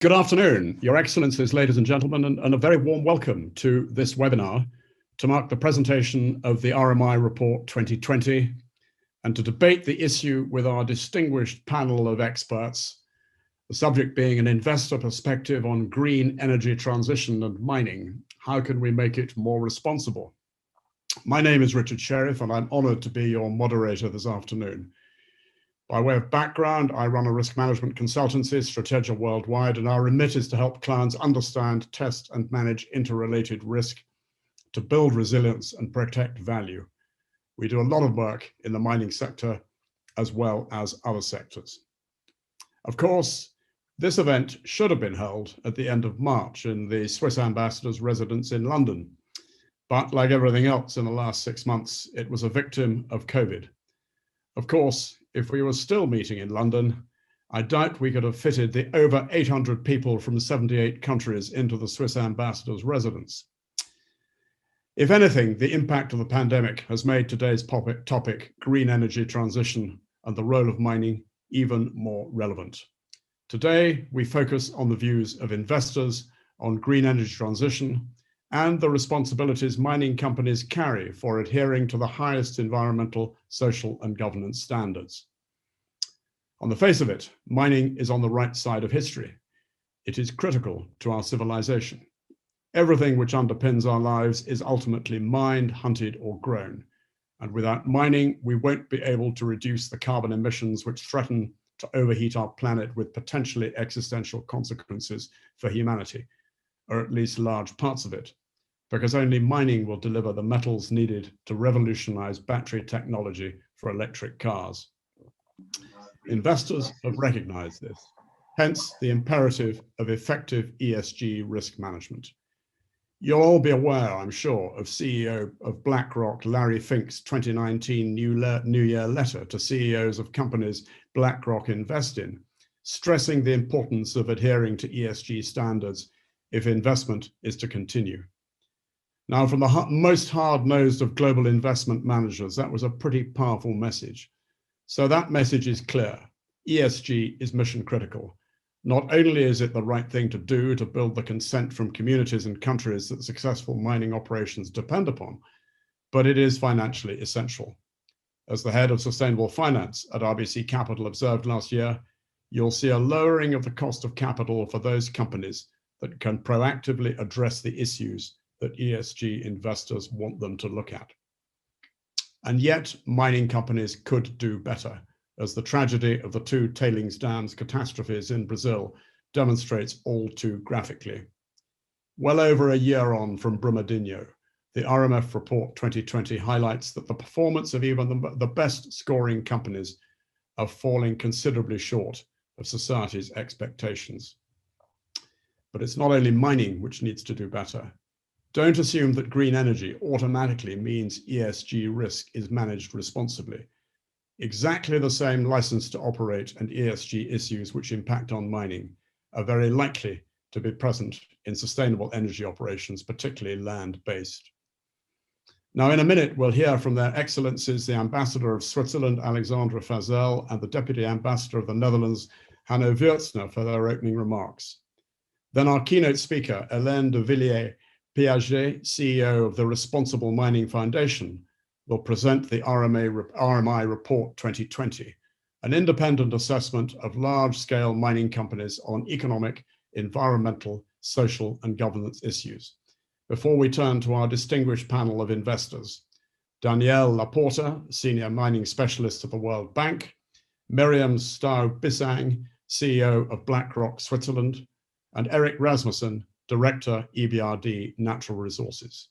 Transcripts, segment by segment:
Good afternoon, Your Excellencies, ladies and gentlemen, and a very warm welcome to this webinar to mark the presentation of the RMI Report 2020 and to debate the issue with our distinguished panel of experts, the subject being an investor perspective on green energy transition and mining. How can we make it more responsible? My name is Richard Sheriff and I'm honored to be your moderator this afternoon. By way of background, I run a risk management consultancy, Strategia Worldwide, and our remit is to help clients understand, test, and manage interrelated risk to build resilience and protect value. We do a lot of work in the mining sector as well as other sectors. Of course, this event should have been held at the end of March in the Swiss ambassador's residence in London. But like everything else in the last 6 months, it was a victim of COVID. Of course, if we were still meeting in London, I doubt we could have fitted the over 800 people from 78 countries into the Swiss ambassador's residence. If anything, the impact of the pandemic has made today's topic, green energy transition and the role of mining, even more relevant. Today, we focus on the views of investors on green energy transition and the responsibilities mining companies carry for adhering to the highest environmental, social, and governance standards. On the face of it, mining is on the right side of history. It is critical to our civilization. Everything which underpins our lives is ultimately mined, hunted, or grown. And without mining, we won't be able to reduce the carbon emissions which threaten to overheat our planet with potentially existential consequences for humanity, or at least large parts of it, because only mining will deliver the metals needed to revolutionize battery technology for electric cars. Investors have recognized this, hence the imperative of effective ESG risk management. You'll all be aware, I'm sure, of CEO of BlackRock, Larry Fink's 2019 New Year letter to CEOs of companies BlackRock invest in, stressing the importance of adhering to ESG standards if investment is to continue. Now, from the most hard-nosed of global investment managers, that was a pretty powerful message. So that message is clear. ESG is mission critical. Not only is it the right thing to do to build the consent from communities and countries that successful mining operations depend upon, but it is financially essential. As the head of sustainable finance at RBC Capital observed last year, you'll see a lowering of the cost of capital for those companies that can proactively address the issues that ESG investors want them to look at. And yet, mining companies could do better, as the tragedy of the 2 tailings dams catastrophes in Brazil demonstrates all too graphically. Well over a year on from Brumadinho, the RMF Report 2020 highlights that the performance of even the best scoring companies are falling considerably short of society's expectations. But it's not only mining which needs to do better. Don't assume that green energy automatically means ESG risk is managed responsibly. Exactly the same license to operate and ESG issues which impact on mining are very likely to be present in sustainable energy operations, particularly land-based. Now, in a minute, we'll hear from their excellencies, the Ambassador of Switzerland, Alexandre Fasel, and the Deputy Ambassador of the Netherlands, Hanno Würzner, for their opening remarks. Then our keynote speaker, Hélène de Villiers-Piaget, CEO of the Responsible Mining Foundation, will present the RMI Report 2020, an independent assessment of large-scale mining companies on economic, environmental, social, and governance issues. Before we turn to our distinguished panel of investors, Daniele Porta, Senior Mining Specialist at the World Bank, Miriam Staub-Bissang, CEO of BlackRock Switzerland, and Eric Rasmussen, Director, EBRD Natural Resources.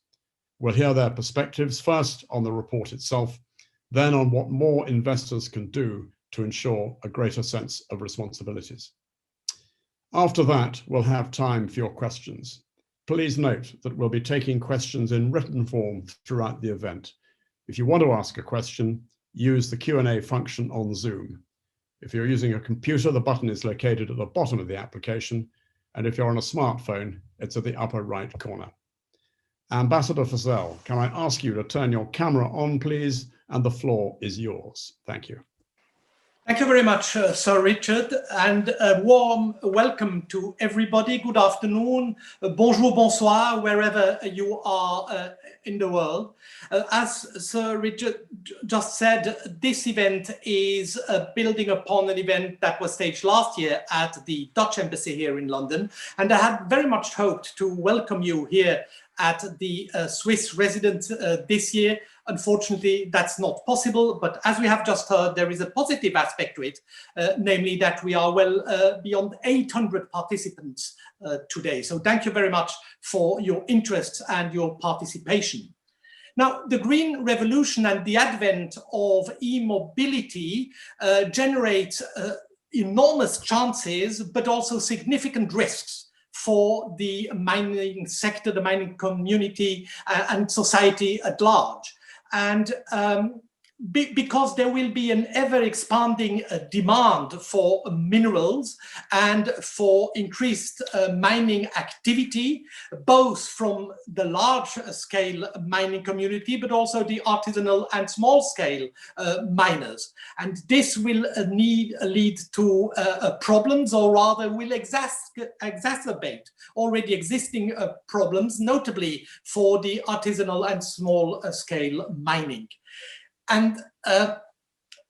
We'll hear their perspectives first on the report itself, then on what more investors can do to ensure a greater sense of responsibilities. After that, we'll have time for your questions. Please note that we'll be taking questions in written form throughout the event. If you want to ask a question, use the Q&A function on Zoom. If you're using a computer, the button is located at the bottom of the application, and if you're on a smartphone, it's at the upper right corner. Ambassador Fasel, can I ask you to turn your camera on, please? And the floor is yours. Thank you. Thank you very much, Sir Richard, and a warm welcome to everybody. Good afternoon, bonjour, bonsoir, wherever you are in the world. As Sir Richard just said, this event is building upon an event that was staged last year at the Dutch Embassy here in London, and I had very much hoped to welcome you here at the Swiss residence this year. Unfortunately, that's not possible, but as we have just heard, there is a positive aspect to it, namely that we are well beyond 800 participants today. So thank you very much for your interest and your participation. Now, the green revolution and the advent of e-mobility generates enormous chances, but also significant risks for the mining sector, the mining community, and society at large. And because there will be an ever-expanding demand for minerals and for increased mining activity, both from the large-scale mining community, but also the artisanal and small-scale miners. And this will lead to problems, or rather will exacerbate already existing problems, notably for the artisanal and small-scale mining. And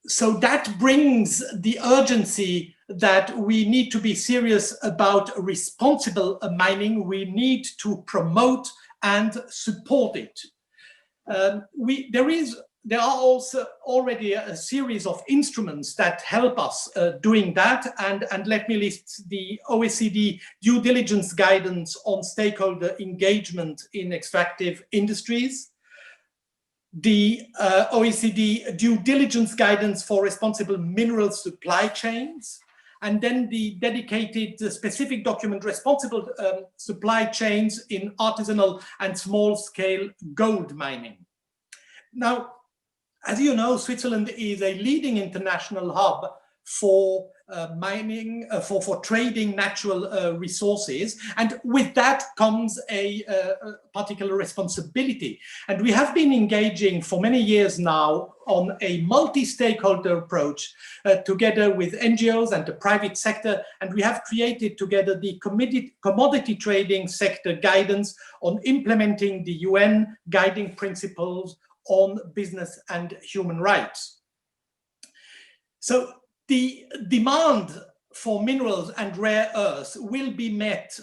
so that brings the urgency that we need to be serious about responsible mining. We need to promote and support it. There are also already a series of instruments that help us doing that. And let me list the OECD due diligence guidance on stakeholder engagement in extractive industries, the OECD due diligence guidance for responsible mineral supply chains, and then the dedicated specific document responsible supply chains in artisanal and small-scale gold mining. Now, as you know, Switzerland is a leading international hub for mining, for trading natural resources. And with that comes a particular responsibility. And we have been engaging for many years now on a multi-stakeholder approach together with NGOs and the private sector. And we have created together the commodity trading sector guidance on implementing the UN guiding principles on business and human rights. So the demand for minerals and rare earths will be met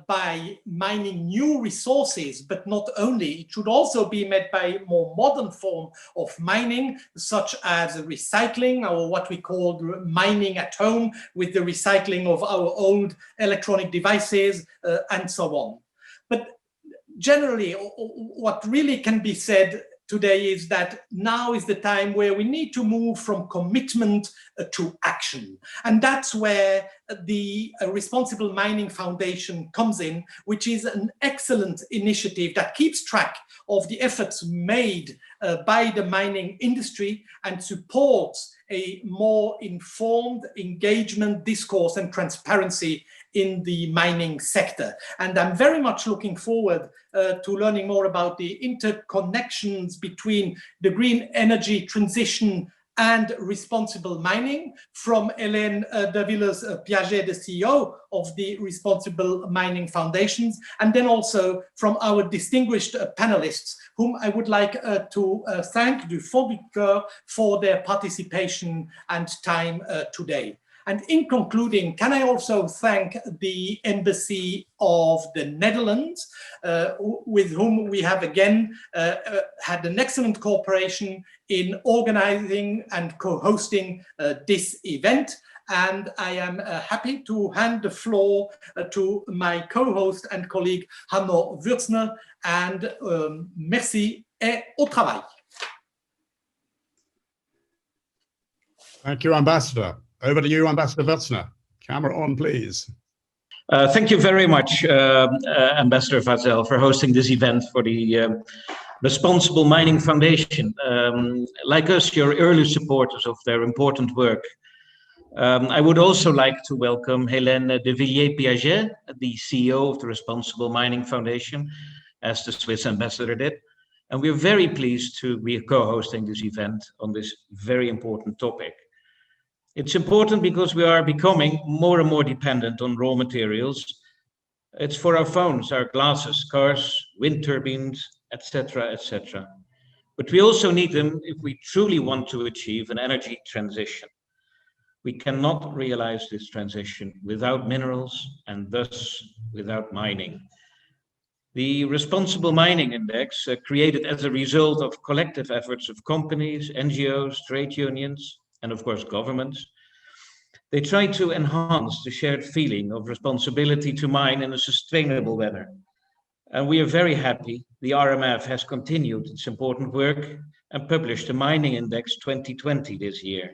by mining new resources, but not only. It should also be met by a more modern form of mining, such as recycling, or what we call mining at home, with the recycling of our old electronic devices and so on. But generally, what really can be said today is that now is the time where we need to move from commitment to action. And that's where the Responsible Mining Foundation comes in, which is an excellent initiative that keeps track of the efforts made by the mining industry and supports a more informed engagement, discourse, and transparency in the mining sector. And I'm very much looking forward to learning more about the interconnections between the green energy transition and responsible mining from Hélène de Villiers-Piaget, the CEO of the Responsible Mining Foundations, and then also from our distinguished panelists, whom I would like to thank du fond du cœur for their participation and time today. And in concluding, can I also thank the Embassy of the Netherlands, with whom we have again had an excellent cooperation in organizing and co-hosting this event. And I am happy to hand the floor to my co-host and colleague, Hanno Würzner, and merci et au travail. Thank you, Ambassador. Over to you, Ambassador Würzner. Camera on, please. Thank you very much, Ambassador Fasel, for hosting this event for the Responsible Mining Foundation. Like us, you're early supporters of their important work. I would also like to welcome Hélène de Villiers-Piaget, the CEO of the Responsible Mining Foundation, as the Swiss ambassador did. And we're very pleased to be co-hosting this event on this very important topic. It's important because we are becoming more and more dependent on raw materials. It's for our phones, our glasses, cars, wind turbines, etc., etc. But we also need them if we truly want to achieve an energy transition. We cannot realize this transition without minerals and thus without mining. The Responsible Mining Index, created as a result of collective efforts of companies, NGOs, trade unions, and of course governments, they try to enhance the shared feeling of responsibility to mine in a sustainable manner. And we are very happy the RMF has continued its important work and published the Mining Index 2020 this year.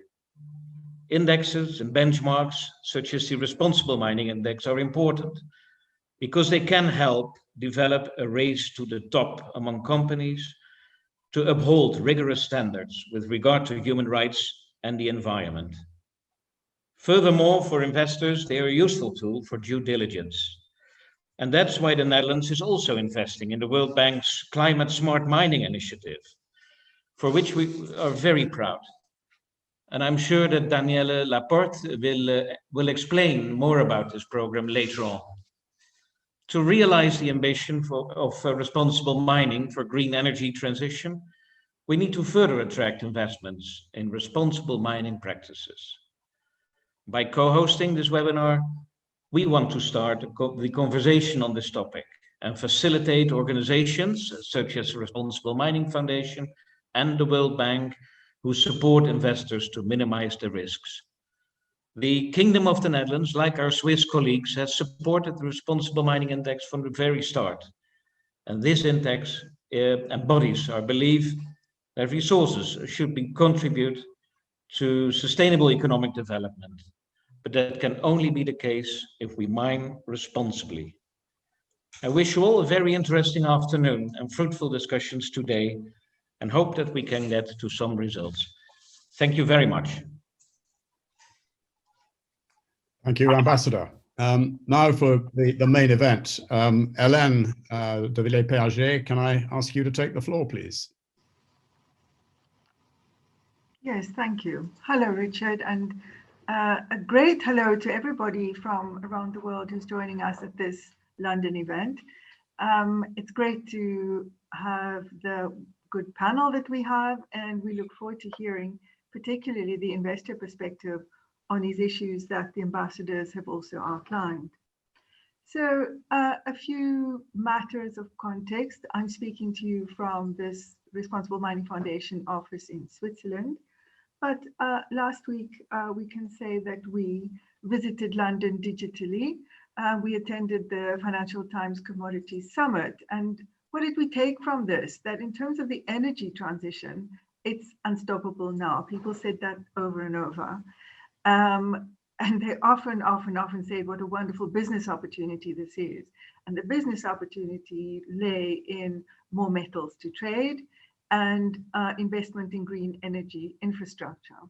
Indexes and benchmarks, such as the Responsible Mining Index, are important because they can help develop a race to the top among companies to uphold rigorous standards with regard to human rights and the environment. Furthermore, for investors, they are a useful tool for due diligence. And that's why the Netherlands is also investing in the World Bank's Climate Smart Mining Initiative, for which we are very proud. And I'm sure that Daniele Laporte will explain more about this program later on. To realize the ambition of responsible mining for green energy transition, we need to further attract investments in responsible mining practices. By co-hosting this webinar, we want to start the conversation on this topic and facilitate organizations such as the Responsible Mining Foundation and the World Bank who support investors to minimize the risks. The Kingdom of the Netherlands, like our Swiss colleagues, has supported the Responsible Mining Index from the very start. And this index embodies our belief that resources should contribute to sustainable economic development. But that can only be the case if we mine responsibly. I wish you all a very interesting afternoon and fruitful discussions today, and hope that we can get to some results. Thank you very much. Thank you, Ambassador. Now for the main event. Hélène de Villiers-Piaget, can I ask you to take the floor, please? Yes, thank you. Hello, Richard, and a great hello to everybody from around the world who's joining us at this London event. It's great to have the good panel that we have, and we look forward to hearing particularly the investor perspective on these issues that the ambassadors have also outlined. So a few matters of context. I'm speaking to you from this Responsible Mining Foundation office in Switzerland. But last week, we can say that we visited London digitally. We attended the Financial Times Commodities Summit. And what did we take from this? That in terms of the energy transition, it's unstoppable now. People said that over and over. And they often say what a wonderful business opportunity this is. And the business opportunity lay in more metals to trade and investment in green energy infrastructure.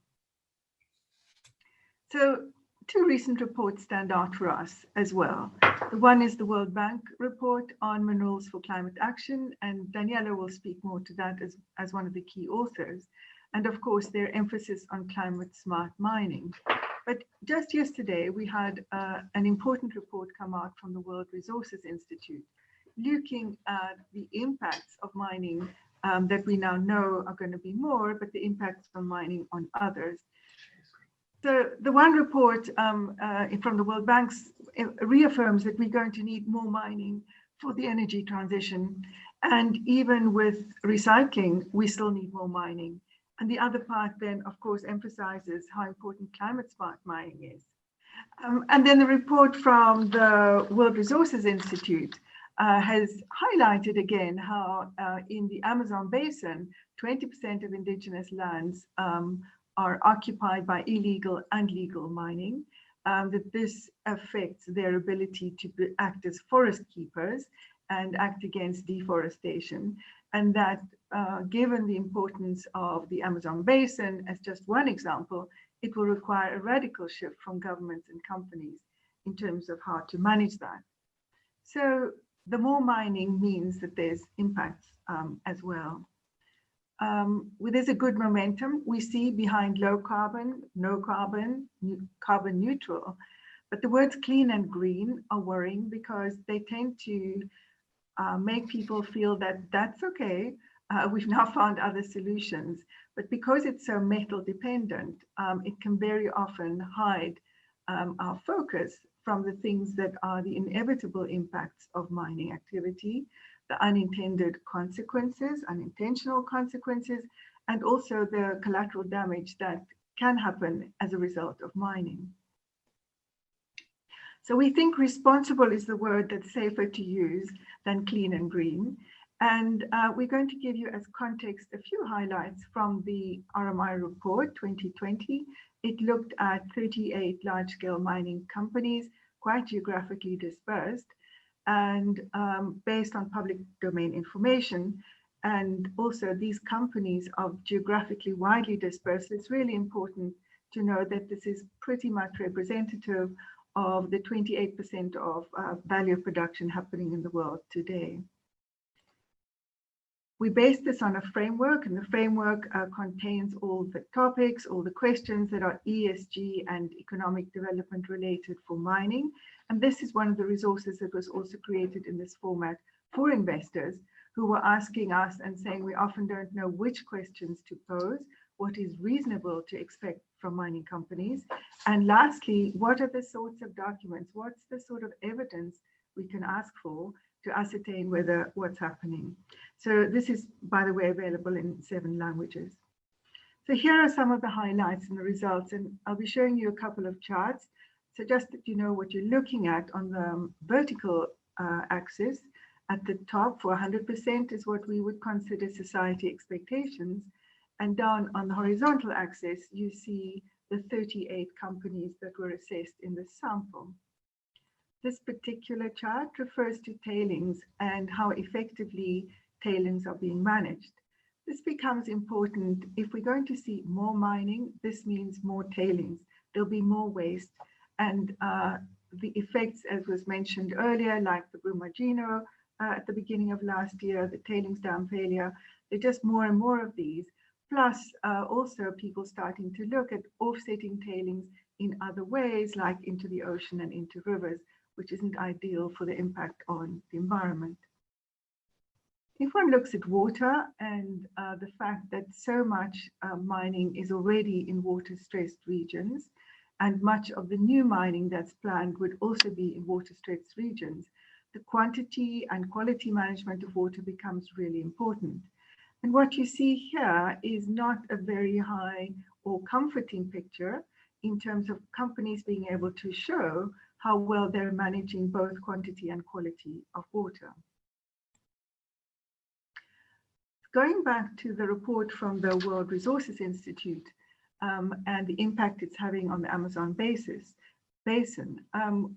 So two recent reports stand out for us as well. The one is the World Bank report on minerals for climate action, and Daniele will speak more to that as one of the key authors. And of course, their emphasis on climate smart mining. But just yesterday, we had an important report come out from the World Resources Institute, looking at the impacts of mining that we now know are going to be more, but the impacts on mining on others. So the one report from the World Bank reaffirms that we're going to need more mining for the energy transition. And even with recycling, we still need more mining. And the other part then, of course, emphasizes how important climate smart mining is. And then the report from the World Resources Institute has highlighted again how in the Amazon basin, 20% of indigenous lands are occupied by illegal and legal mining, that this affects their ability to act as forest keepers and act against deforestation. And that given the importance of the Amazon basin, as just one example, it will require a radical shift from governments and companies in terms of how to manage that. So the more mining means that there's impacts as well. there's a good momentum we see behind low carbon, no carbon, carbon neutral. But the words clean and green are worrying because they tend to make people feel that that's okay. We've now found other solutions. But because it's so metal dependent, it can very often hide our focus from the things that are the inevitable impacts of mining activity, the unintended consequences, unintentional consequences, and also the collateral damage that can happen as a result of mining. So we think responsible is the word that's safer to use than clean and green. And we're going to give you as context a few highlights from the RMI Report 2020. It looked at 38 large-scale mining companies, quite geographically dispersed, and based on public domain information. And also these companies are geographically widely dispersed. It's really important to know that this is pretty much representative of the 28% of value of production happening in the world today. We based this on a framework, and the framework contains all the topics, all the questions that are ESG and economic development related for mining. And this is one of the resources that was also created in this format for investors who were asking us and saying we often don't know which questions to pose, what is reasonable to expect from mining companies, and lastly, what are the sorts of documents, what's the sort of evidence we can ask for to ascertain whether what's happening. So this is, by the way, available in 7 languages. So here are some of the highlights and the results, and I'll be showing you a couple of charts. So just that you know what you're looking at on the vertical axis, at the top for 100% is what we would consider society expectations. And down on the horizontal axis, you see the 38 companies that were assessed in the sample. This particular chart refers to tailings and how effectively tailings are being managed. This becomes important if we're going to see more mining. This means more tailings. There'll be more waste, and the effects, as was mentioned earlier, like the Brumagino at the beginning of last year, the tailings dam failure, there are just more and more of these. Plus, also people starting to look at offsetting tailings in other ways, like into the ocean and into rivers, which isn't ideal for the impact on the environment. If one looks at water and the fact that so much mining is already in water-stressed regions, and much of the new mining that's planned would also be in water-stressed regions, the quantity and quality management of water becomes really important. And what you see here is not a very high or comforting picture in terms of companies being able to show how well they're managing both quantity and quality of water. Going back to the report from the World Resources Institute and the impact it's having on the Amazon basin,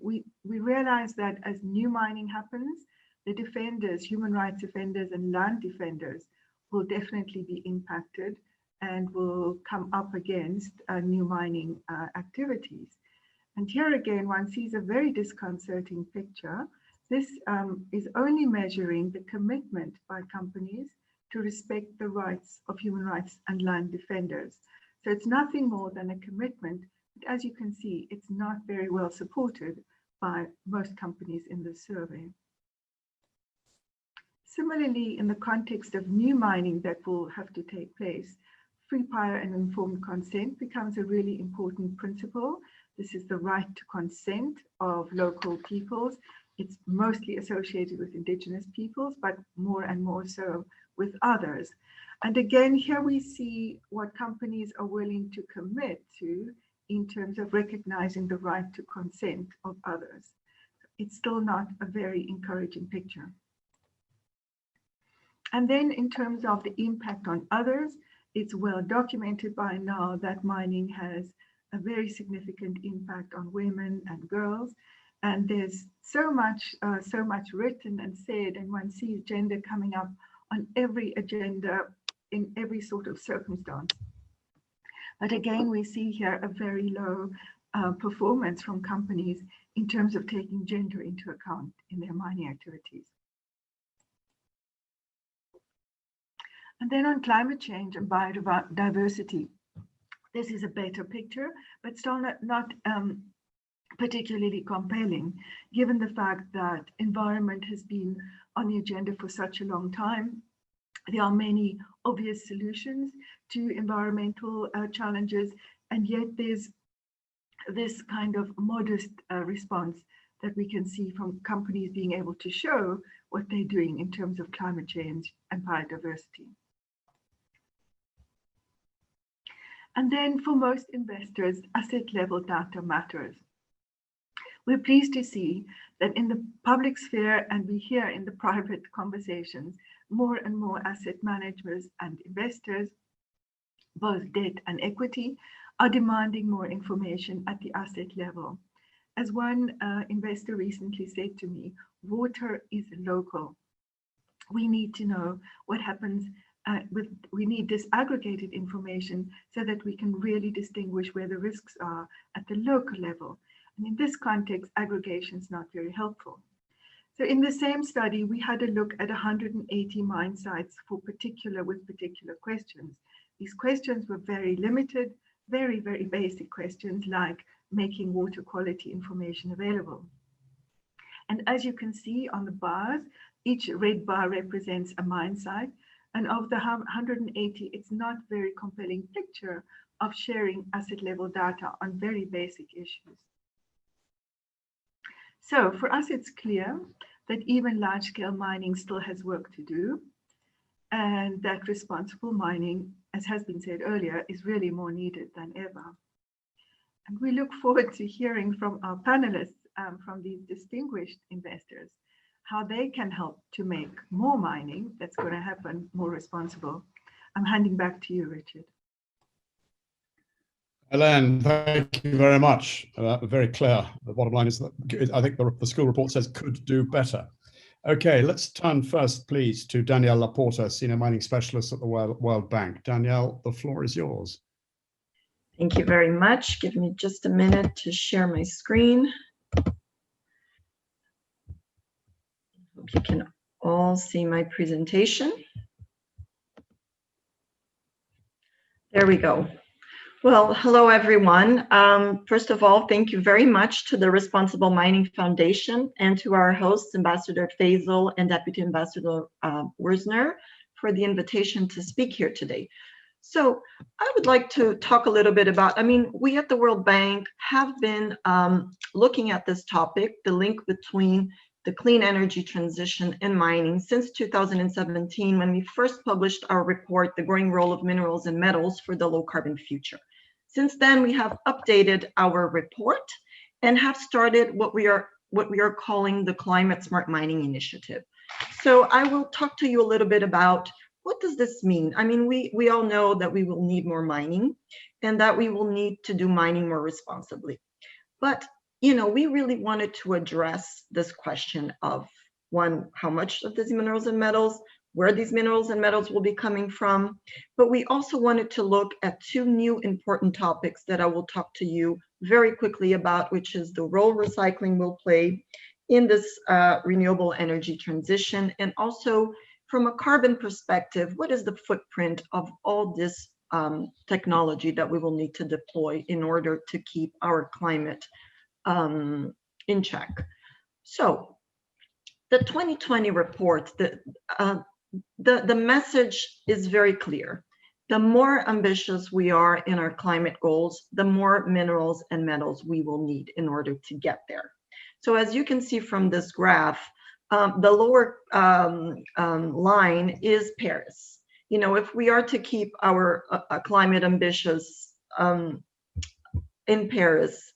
we realize that as new mining happens, the defenders, human rights defenders and land defenders will definitely be impacted and will come up against new mining activities. And here again, one sees a very disconcerting picture. This is only measuring the commitment by companies to respect the rights of human rights and land defenders. So it's nothing more than a commitment, but as you can see, it's not very well supported by most companies in this survey. Similarly, in the context of new mining that will have to take place, free, prior and informed consent becomes a really important principle. This is the right to consent of local peoples. It's mostly associated with indigenous peoples, but more and more so with others. And again, here we see what companies are willing to commit to in terms of recognizing the right to consent of others. It's still not a very encouraging picture. And then in terms of the impact on others, it's well documented by now that mining has a very significant impact on women and girls. And there's so much written and said, and one sees gender coming up on every agenda in every sort of circumstance. But again, we see here a very low performance from companies in terms of taking gender into account in their mining activities. And then on climate change and biodiversity, this is a better picture, but still not particularly compelling, given the fact that environment has been on the agenda for such a long time. There are many obvious solutions to environmental challenges, and yet there's this kind of modest response that we can see from companies being able to show what they're doing in terms of climate change and biodiversity. And then for most investors, asset level data matters. We're pleased to see that in the public sphere, and we hear in the private conversations, more and more asset managers and investors, both debt and equity, are demanding more information at the asset level. As one investor recently said to me, water is local. We need to know what happens we need disaggregated information so that we can really distinguish where the risks are at the local level. And in this context, aggregation is not very helpful. So in the same study, we had a look at 180 mine sites with particular questions. These questions were very limited, very, very basic questions like making water quality information available. And as you can see on the bars, each red bar represents a mine site. And of the 180, it's not a very compelling picture of sharing asset level data on very basic issues. So for us, it's clear that even large scale mining still has work to do, and that responsible mining, as has been said earlier, is really more needed than ever. And we look forward to hearing from our panelists, from these distinguished investors, how they can help to make more mining that's going to happen more responsible. I'm handing back to you, Richard. Hélène, thank you very much. Very clear. The bottom line is that I think the school report says could do better. Okay, let's turn first, please, to Daniele Laporta, Senior Mining Specialist at the World Bank. Daniele, the floor is yours. Thank you very much. Give me just a minute to share my screen. Hope you can all see my presentation. There we go. Well, hello, everyone. First of all, thank you very much to the Responsible Mining Foundation and to our hosts, Ambassador Fasel and Deputy Ambassador Würzner, for the invitation to speak here today. So I would like to talk a little bit about, we at the World Bank have been looking at this topic, the link between the clean energy transition and mining since 2017, when we first published our report, The Growing Role of Minerals and Metals for the Low Carbon Future. Since then, we have updated our report and have started what we are calling the Climate Smart Mining Initiative. So I will talk to you a little bit about what does this mean? We all know that we will need more mining and that we will need to do mining more responsibly. But we really wanted to address this question of, one, how much of these minerals and metals, where these minerals and metals will be coming from. But we also wanted to look at two new important topics that I will talk to you very quickly about, which is the role recycling will play in this renewable energy transition, and also from a carbon perspective, what is the footprint of all this technology that we will need to deploy in order to keep our climate in check. So the 2020 report, the message is very clear. The more ambitious we are in our climate goals, the more minerals and metals we will need in order to get there. So as you can see from this graph, the lower line is Paris. If we are to keep our climate ambitious in Paris,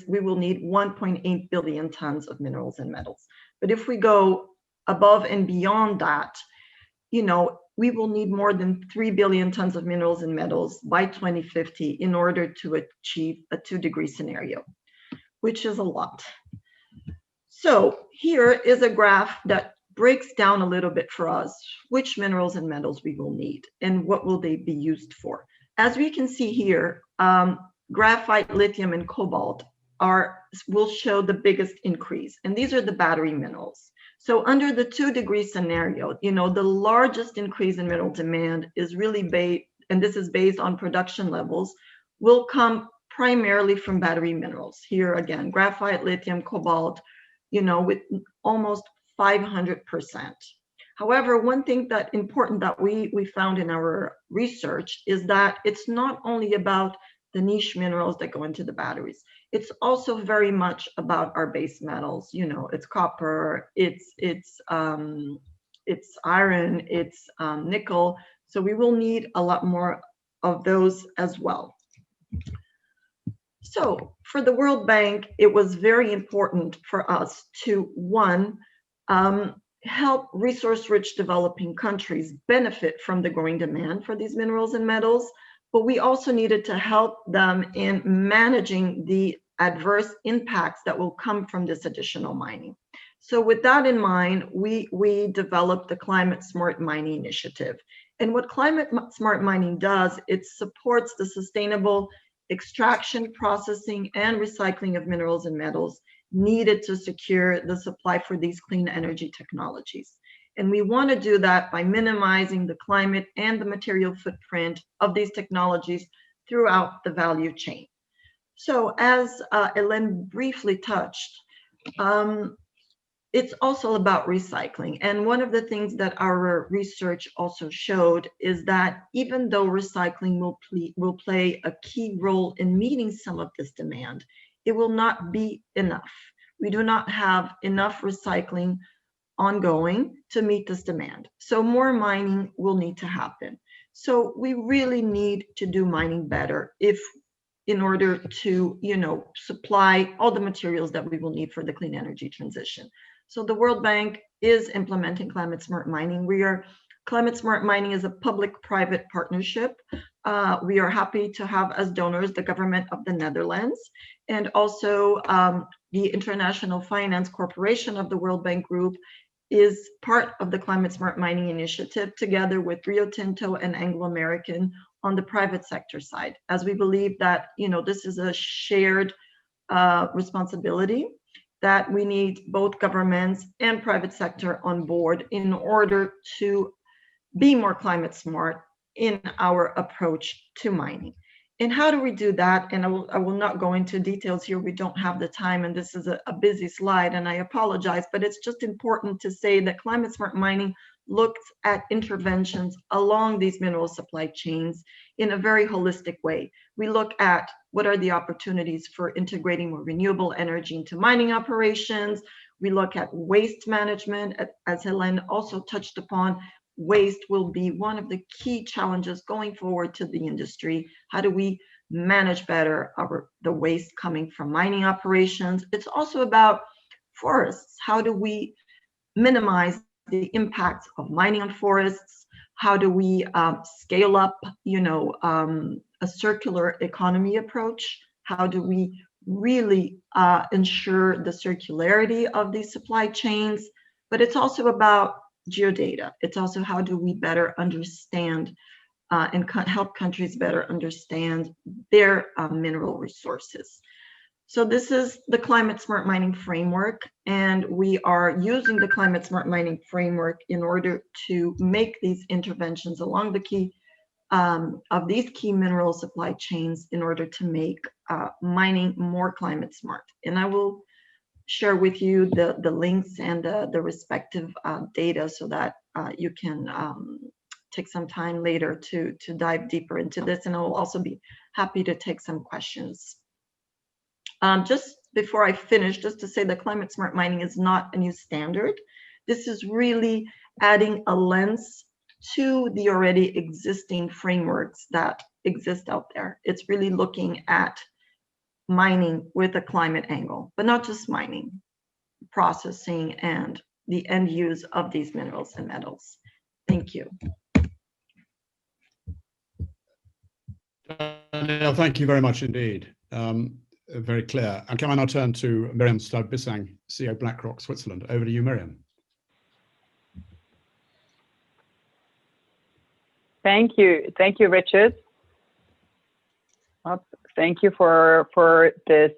we will need 1.8 billion tons of minerals and metals. But if we go above and beyond that, we will need more than 3 billion tons of minerals and metals by 2050 in order to achieve a 2-degree scenario, which is a lot. So here is a graph that breaks down a little bit for us which minerals and metals we will need and what will they be used for. As we can see here, graphite, lithium, and cobalt will show the biggest increase, and these are the battery minerals. So under the 2-degree scenario, you know, the largest increase in mineral demand is really based, and this is based on production levels, will come primarily from battery minerals. Here again, graphite, lithium, cobalt, you know, with almost 500%. However, one thing that important that we found in our research is that it's not only about the niche minerals that go into the batteries. It's also very much about our base metals. You know, it's copper, it's iron, it's nickel. So we will need a lot more of those as well. So for the World Bank, it was very important for us to, one, help resource-rich developing countries benefit from the growing demand for these minerals and metals, but we also needed to help them in managing the adverse impacts that will come from this additional mining. So with that in mind, we developed the Climate Smart Mining Initiative. And what Climate Smart Mining does, it supports the sustainable extraction, processing, and recycling of minerals and metals needed to secure the supply for these clean energy technologies. And we want to do that by minimizing the climate and the material footprint of these technologies throughout the value chain. So as Hélène briefly touched, it's also about recycling. And one of the things that our research also showed is that even though recycling will play a key role in meeting some of this demand, it will not be enough. We do not have enough recycling ongoing to meet this demand. So more mining will need to happen. So we really need to do mining better in order to, you know, supply all the materials that we will need for the clean energy transition. So the World Bank is implementing Climate Smart Mining. Climate Smart Mining is a public-private partnership. We are happy to have as donors the government of the Netherlands and also the International Finance Corporation of the World Bank Group is part of the Climate Smart Mining Initiative together with Rio Tinto and Anglo American on the private sector side, as we believe that, you know, this is a shared responsibility that we need both governments and private sector on board in order to be more climate smart in our approach to mining. And how do we do that? And I will not go into details here. We don't have the time, and this is a busy slide, and I apologize, but it's just important to say that Climate Smart Mining looks at interventions along these mineral supply chains in a very holistic way. We look at what are the opportunities for integrating more renewable energy into mining operations. We look at waste management, as Hélène also touched upon. Waste will be one of the key challenges going forward to the industry. How do we manage better the waste coming from mining operations? It's also about forests. How do we minimize the impacts of mining on forests? How do we scale up, you know, a circular economy approach? How do we really ensure the circularity of these supply chains? But it's also about geodata. It's also how do we better understand and help countries better understand their mineral resources. So this is the Climate Smart Mining Framework, and we are using the Climate Smart Mining Framework in order to make these interventions along the key of these key mineral supply chains in order to make mining more climate smart. And I will share with you the links and the respective data so that you can take some time later to dive deeper into this, and I will also be happy to take some questions. Just before I finish, just to say that Climate Smart Mining is not a new standard. This is really adding a lens to the already existing frameworks that exist out there. It's really looking at mining with a climate angle, but not just mining, processing and the end use of these minerals and metals. Thank you. Danielle, thank you very much indeed. Very clear. And can I now turn to Miriam Stad-Bissang, CEO BlackRock Switzerland. Over to you, Miriam. Thank you, Richard. Thank you for this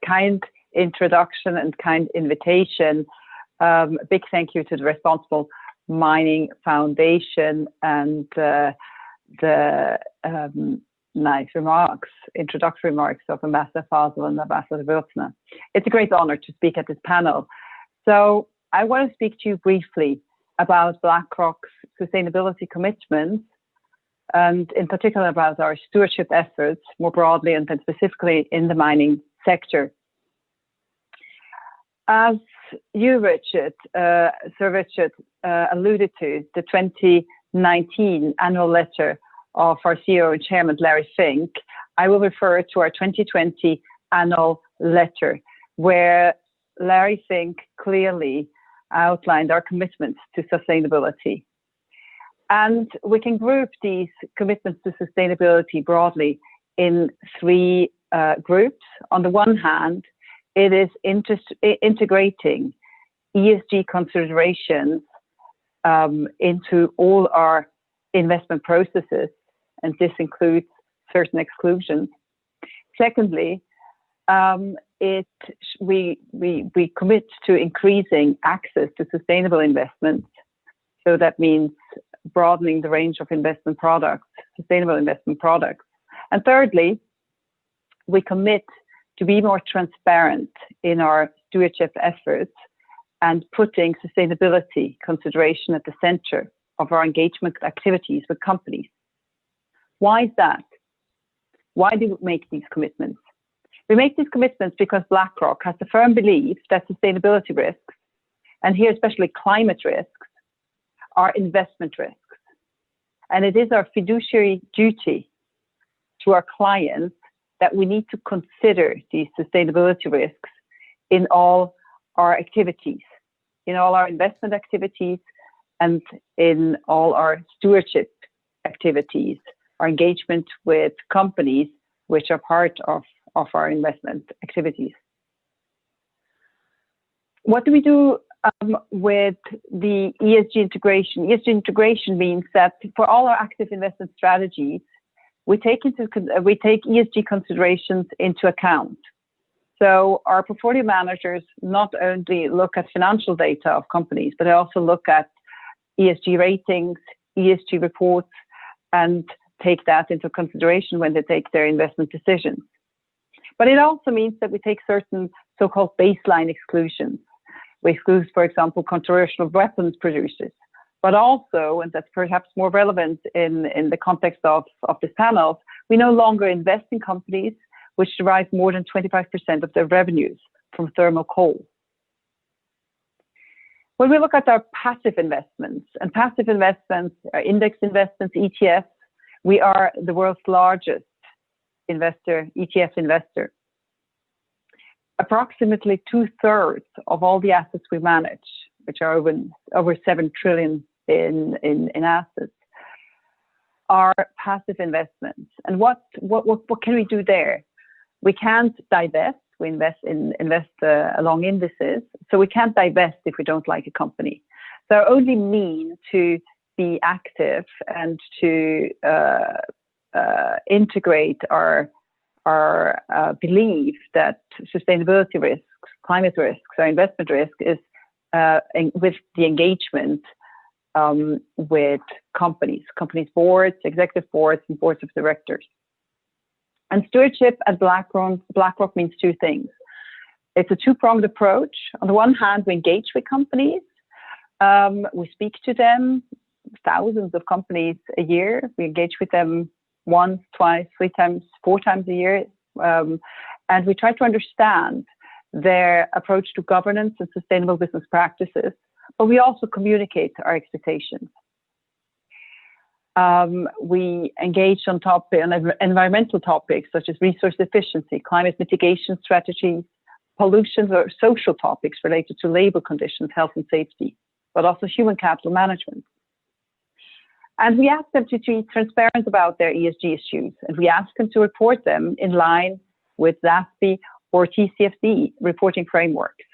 kind introduction and kind invitation. A big thank you to the Responsible Mining Foundation and the nice remarks, introductory remarks of Ambassador Fasel and Ambassador Würzner. It's a great honor to speak at this panel. So I want to speak to you briefly about BlackRock's sustainability commitments, and in particular about our stewardship efforts more broadly and then specifically in the mining sector. As you, Richard, Sir Richard, alluded to, the 2019 annual letter of our CEO and Chairman Larry Fink, I will refer to our 2020 annual letter, where Larry Fink clearly outlined our commitments to sustainability. And we can group these commitments to sustainability broadly in three groups. On the one hand, it is integrating ESG considerations into all our investment processes, and this includes certain exclusions. Secondly, we commit to increasing access to sustainable investments. So that means broadening the range of investment products, sustainable investment products. And thirdly, we commit to be more transparent in our stewardship efforts and putting sustainability consideration at the center of our engagement activities with companies. Why is that? Why do we make these commitments? We make these commitments because BlackRock has the firm belief that sustainability risks, and here especially climate risks, are investment risks. And it is our fiduciary duty to our clients that we need to consider these sustainability risks in all our activities, in all our investment activities, and in all our stewardship activities, our engagement with companies which are part of our investment activities. What do we do with the ESG integration? ESG integration means that for all our active investment strategies, we take ESG considerations into account. So our portfolio managers not only look at financial data of companies, but they also look at ESG ratings, ESG reports, and take that into consideration when they take their investment decisions. But it also means that we take certain so-called baseline exclusions. We exclude, for example, controversial weapons producers, but also, and that's perhaps more relevant in the context of this panel, we no longer invest in companies which derive more than 25% of their revenues from thermal coal. When we look at our passive investments, and passive investments are index investments, ETFs, we are the world's largest ETF investor. Approximately 2/3 of all the assets we manage, which are over 7 trillion in assets, are passive investments. And what can we do there? We can't divest. We invest along indices, so we can't divest if we don't like a company. So our only mean to be active and to integrate our belief that sustainability risks, climate risks, or investment risk is with the engagement with companies' boards, executive boards, and boards of directors. And stewardship at BlackRock means two things. It's a two-pronged approach. On the one hand, we engage with companies. We speak to them, thousands of companies a year. We engage with them once, twice, 3 times, 4 times a year. And we try to understand their approach to governance and sustainable business practices, but we also communicate our expectations. We engage on environmental topics such as resource efficiency, climate mitigation strategies, pollution, or social topics related to labor conditions, health and safety, but also human capital management. And we ask them to be transparent about their ESG issues, and we ask them to report them in line with SASB or TCFD reporting frameworks.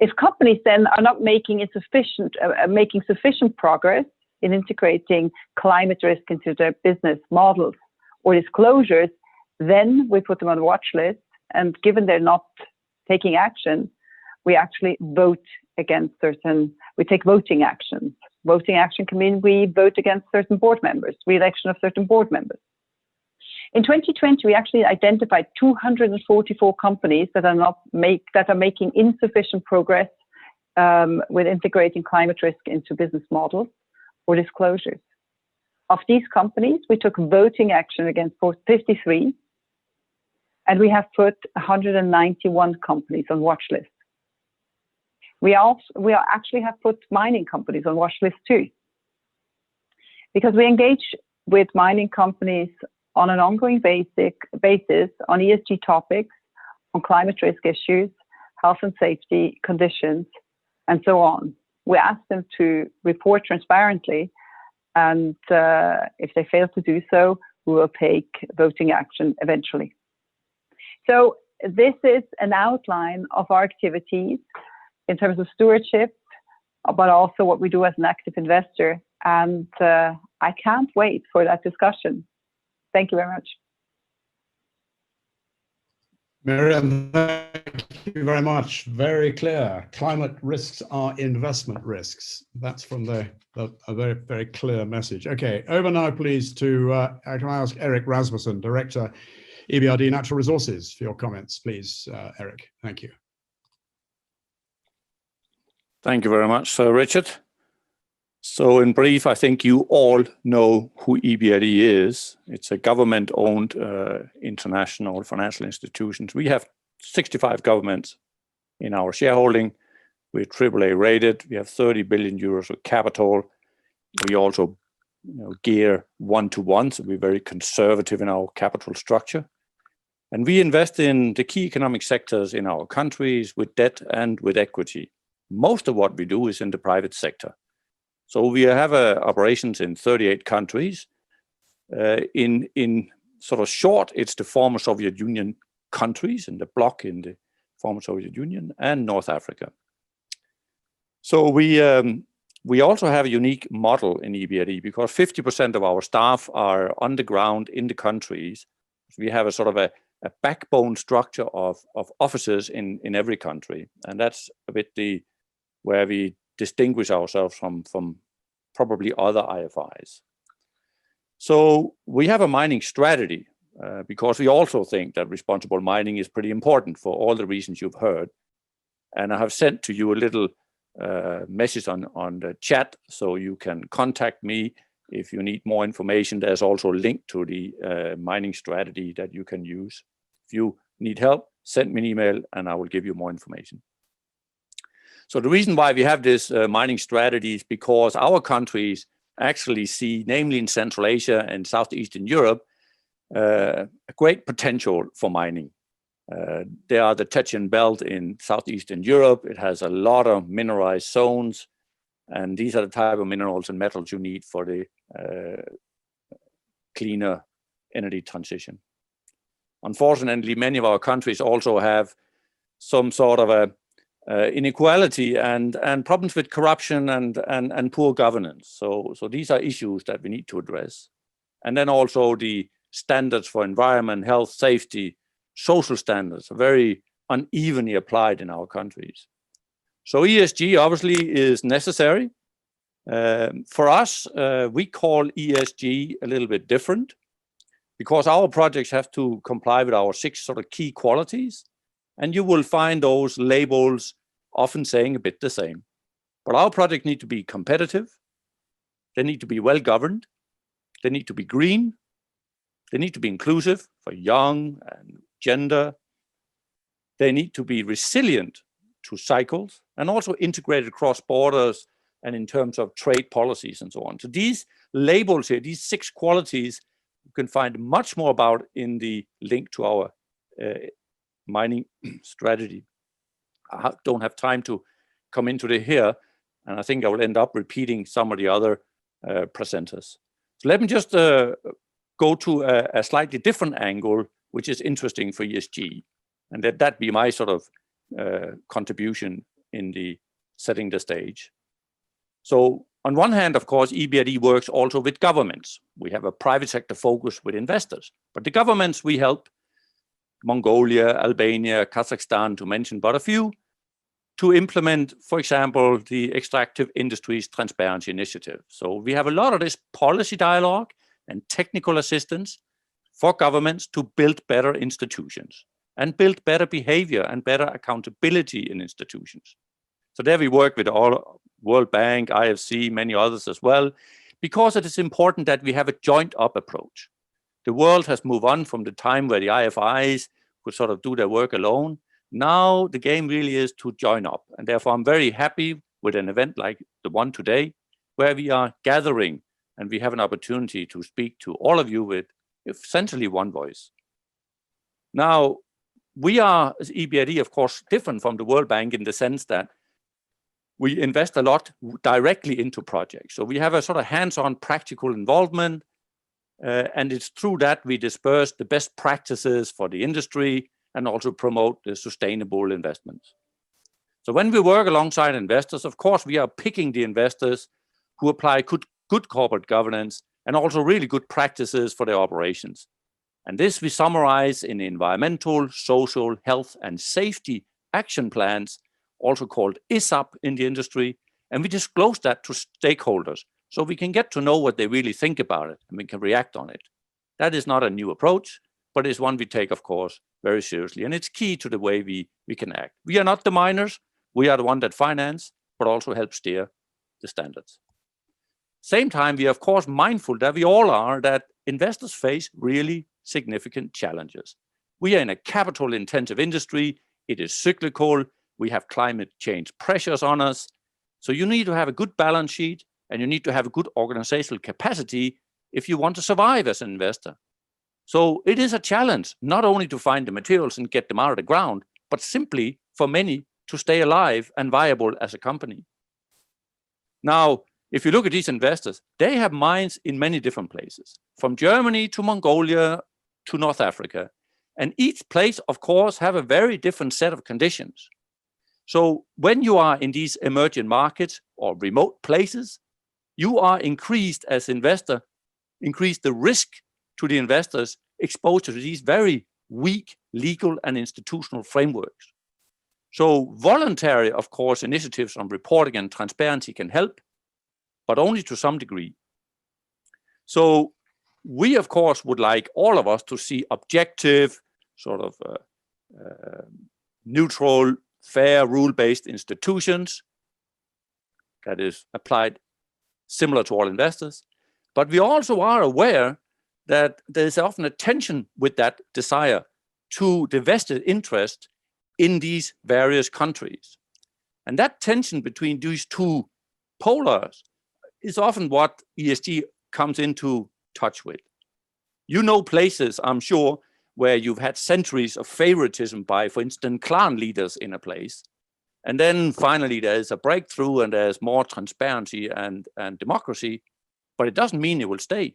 If companies then are not making sufficient progress in integrating climate risk into their business models or disclosures, then we put them on a watch list, and given they're not taking action, we actually vote against we take voting actions. Voting action can mean we vote against certain board members, re-election of certain board members. In 2020, we actually identified 244 companies that are making insufficient progress with integrating climate risk into business models or disclosures. Of these companies, we took voting action against 53, and we have put 191 companies on watch lists. We actually have put mining companies on watch lists too, because we engage with mining companies on an ongoing basis on ESG topics, on climate risk issues, health and safety conditions, and so on. We ask them to report transparently, and if they fail to do so, we will take voting action eventually. So this is an outline of our activities in terms of stewardship, but also what we do as an active investor. And I can't wait for that discussion. Thank you very much. Miriam, thank you very much. Very clear. Climate risks are investment risks. That's from a very, very clear message. Okay, over now, please, to can I ask Eric Rasmussen, Director, EBRD Natural Resources, for your comments, please, Eric. Thank you. Thank you very much, Sir Richard. So in brief, I think you all know who EBRD is. It's a government-owned international financial institution. We have 65 governments in our shareholding. We're AAA rated. We have 30 billion euros of capital. We also gear 1-to-1, so we're very conservative in our capital structure. And we invest in the key economic sectors in our countries with debt and with equity. Most of what we do is in the private sector. So we have operations in 38 countries. In sort of short, it's the former Soviet Union countries and the bloc in the former Soviet Union and North Africa. So we also have a unique model in EBRD because 50% of our staff are on the ground in the countries. We have a sort of a backbone structure of offices in every country. And that's a bit where we distinguish ourselves from probably other IFIs. So we have a mining strategy because we also think that responsible mining is pretty important for all the reasons you've heard. And I have sent to you a little message on the chat, so you can contact me if you need more information. There's also a link to the mining strategy that you can use. If you need help, send me an email and I will give you more information. So the reason why we have this mining strategy is because our countries actually see, namely in Central Asia and Southeastern Europe, a great potential for mining. There are the Chechen Belt in Southeastern Europe. It has a lot of mineralized zones, and these are the type of minerals and metals you need for the cleaner energy transition. Unfortunately, many of our countries also have some sort of inequality and problems with corruption and poor governance. So these are issues that we need to address. And then also the standards for environment, health, safety, social standards are very unevenly applied in our countries. So ESG obviously is necessary. For us, we call ESG a little bit different because our projects have to comply with our 6 sort of key qualities. And you will find those labels often saying a bit the same. But our projects need to be competitive. They need to be well governed. They need to be green. They need to be inclusive for young and gender. They need to be resilient to cycles and also integrated across borders and in terms of trade policies and so on. So these labels here, these 6 qualities, you can find much more about in the link to our mining strategy. I don't have time to come into it here, and I think I will end up repeating some of the other presenters. So let me just go to a slightly different angle, which is interesting for ESG, and that be my sort of contribution in the setting the stage. So on one hand, of course, EBRD works also with governments. We have a private sector focus with investors, but the governments we help, Mongolia, Albania, Kazakhstan, to mention but a few, to implement, for example, the Extractive Industries Transparency Initiative. So we have a lot of this policy dialogue and technical assistance for governments to build better institutions and build better behavior and better accountability in institutions. So there we work with all World Bank, IFC, many others as well, because it is important that we have a joint up approach. The world has moved on from the time where the IFIs could sort of do their work alone. Now the game really is to join up. And therefore I'm very happy with an event like the one today, where we are gathering and we have an opportunity to speak to all of you with essentially one voice. Now, we are, as EBRD, of course, different from the World Bank in the sense that we invest a lot directly into projects. So we have a sort of hands-on practical involvement, and it's through that we disperse the best practices for the industry and also promote the sustainable investments. So when we work alongside investors, of course, we are picking the investors who apply good corporate governance and also really good practices for their operations. And this we summarize in environmental, social, health, and safety action plans, also called ISAP in the industry, and we disclose that to stakeholders so we can get to know what they really think about it and we can react on it. That is not a new approach, but it's one we take, of course, very seriously, and it's key to the way we can act. We are not the miners, we are the one that finance, but also help steer the standards. Same time, we are, of course, mindful that we all are that investors face really significant challenges. We are in a capital-intensive industry, it is cyclical, we have climate change pressures on us. So you need to have a good balance sheet and you need to have a good organizational capacity if you want to survive as an investor. So it is a challenge, not only to find the materials and get them out of the ground, but simply for many to stay alive and viable as a company. Now, if you look at these investors, they have mines in many different places, from Germany to Mongolia to North Africa. And each place, of course, have a very different set of conditions. So when you are in these emerging markets or remote places, you are increased as investor, increase the risk to the investors exposed to these very weak legal and institutional frameworks. So voluntary, of course, initiatives on reporting and transparency can help, but only to some degree. So we, of course, would like all of us to see objective, sort of neutral, fair, rule-based institutions that is applied similar to all investors. But we also are aware that there is often a tension with that desire to the vested interest in these various countries. And that tension between these two polars is often what ESG comes into touch with. You know places, I'm sure, where you've had centuries of favoritism by, for instance, clan leaders in a place. And then finally there's a breakthrough and there's more transparency and democracy, but it doesn't mean it will stay.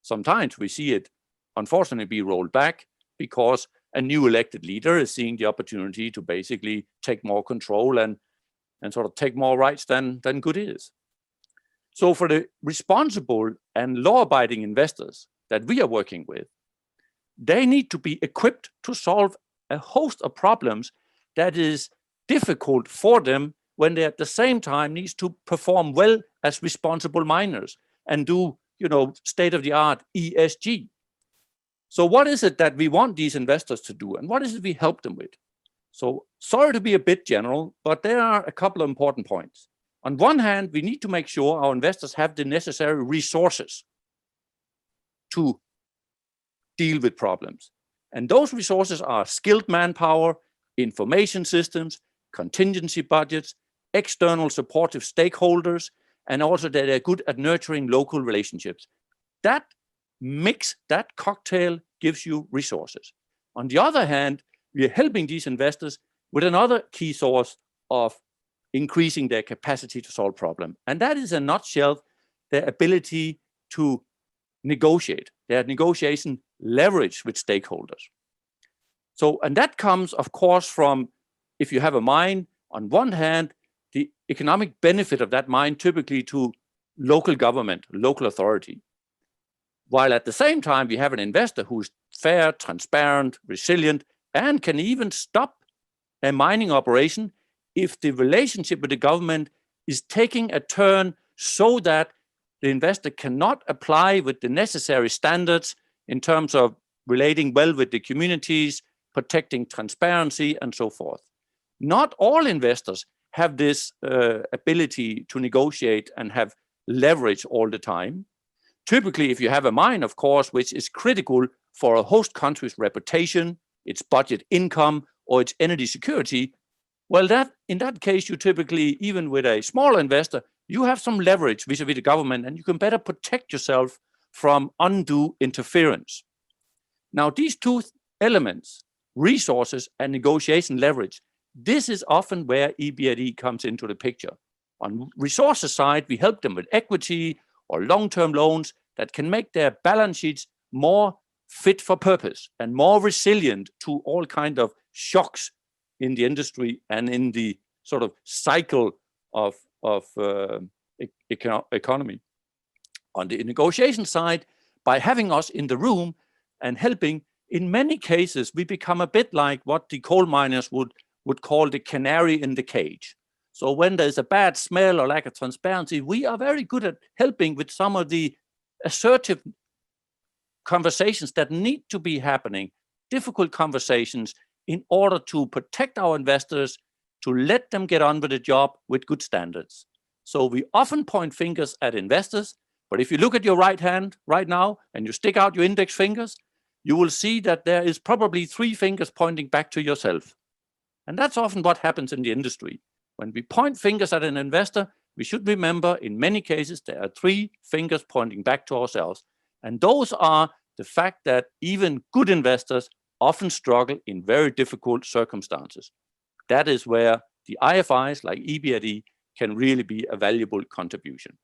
Sometimes we see it, unfortunately, be rolled back because a new elected leader is seeing the opportunity to basically take more control and sort of take more rights than good is. So for the responsible and law-abiding investors that we are working with, they need to be equipped to solve a host of problems that is difficult for them when they at the same time needs to perform well as responsible miners and do, state-of-the-art ESG. So what is it that we want these investors to do and what is it we help them with? So sorry to be a bit general, but there are a couple of important points. On one hand, we need to make sure our investors have the necessary resources to deal with problems. And those resources are skilled manpower, information systems, contingency budgets, external supportive stakeholders, and also that they're good at nurturing local relationships. That mix, that cocktail gives you resources. On the other hand, we are helping these investors with another key source of increasing their capacity to solve problems. And that is, in a nutshell, their ability to negotiate, their negotiation leverage with stakeholders. So, and that comes, of course, from, if you have a mine, on one hand, the economic benefit of that mine typically to local government, local authority. While at the same time, we have an investor who's fair, transparent, resilient, and can even stop a mining operation if the relationship with the government is taking a turn so that the investor cannot apply with the necessary standards in terms of relating well with the communities, protecting transparency, and so forth. Not all investors have this ability to negotiate and have leverage all the time. Typically, if you have a mine, of course, which is critical for a host country's reputation, its budget income, or its energy security, well, in that case, you typically, even with a small investor, you have some leverage vis-a-vis the government, and you can better protect yourself from undue interference. Now, these two elements, resources and negotiation leverage, this is often where EBRD comes into the picture. On resources side, we help them with equity or long-term loans that can make their balance sheets more fit for purpose and more resilient to all kinds of shocks in the industry and in the sort of cycle of economy. On the negotiation side, by having us in the room and helping, in many cases, we become a bit like what the coal miners would call the canary in the cage. So when there's a bad smell or lack of transparency, we are very good at helping with some of the assertive conversations that need to be happening, difficult conversations, in order to protect our investors, to let them get on with the job with good standards. So we often point fingers at investors, but if you look at your right hand right now and you stick out your index fingers, you will see that there is probably 3 fingers pointing back to yourself. And that's often what happens in the industry. When we point fingers at an investor, we should remember in many cases there are 3 fingers pointing back to ourselves. And those are the fact that even good investors often struggle in very difficult circumstances. That is where the IFIs like EBRD can really be a valuable contribution.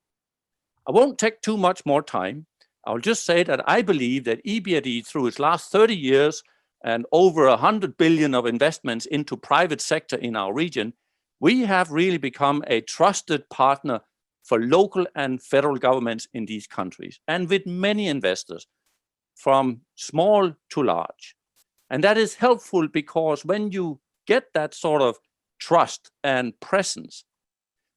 I won't take too much more time. I'll just say that I believe that EBRD, through its last 30 years and over 100 billion of investments into private sector in our region, we have really become a trusted partner for local and federal governments in these countries, and with many investors, from small to large. And that is helpful because when you get that sort of trust and presence,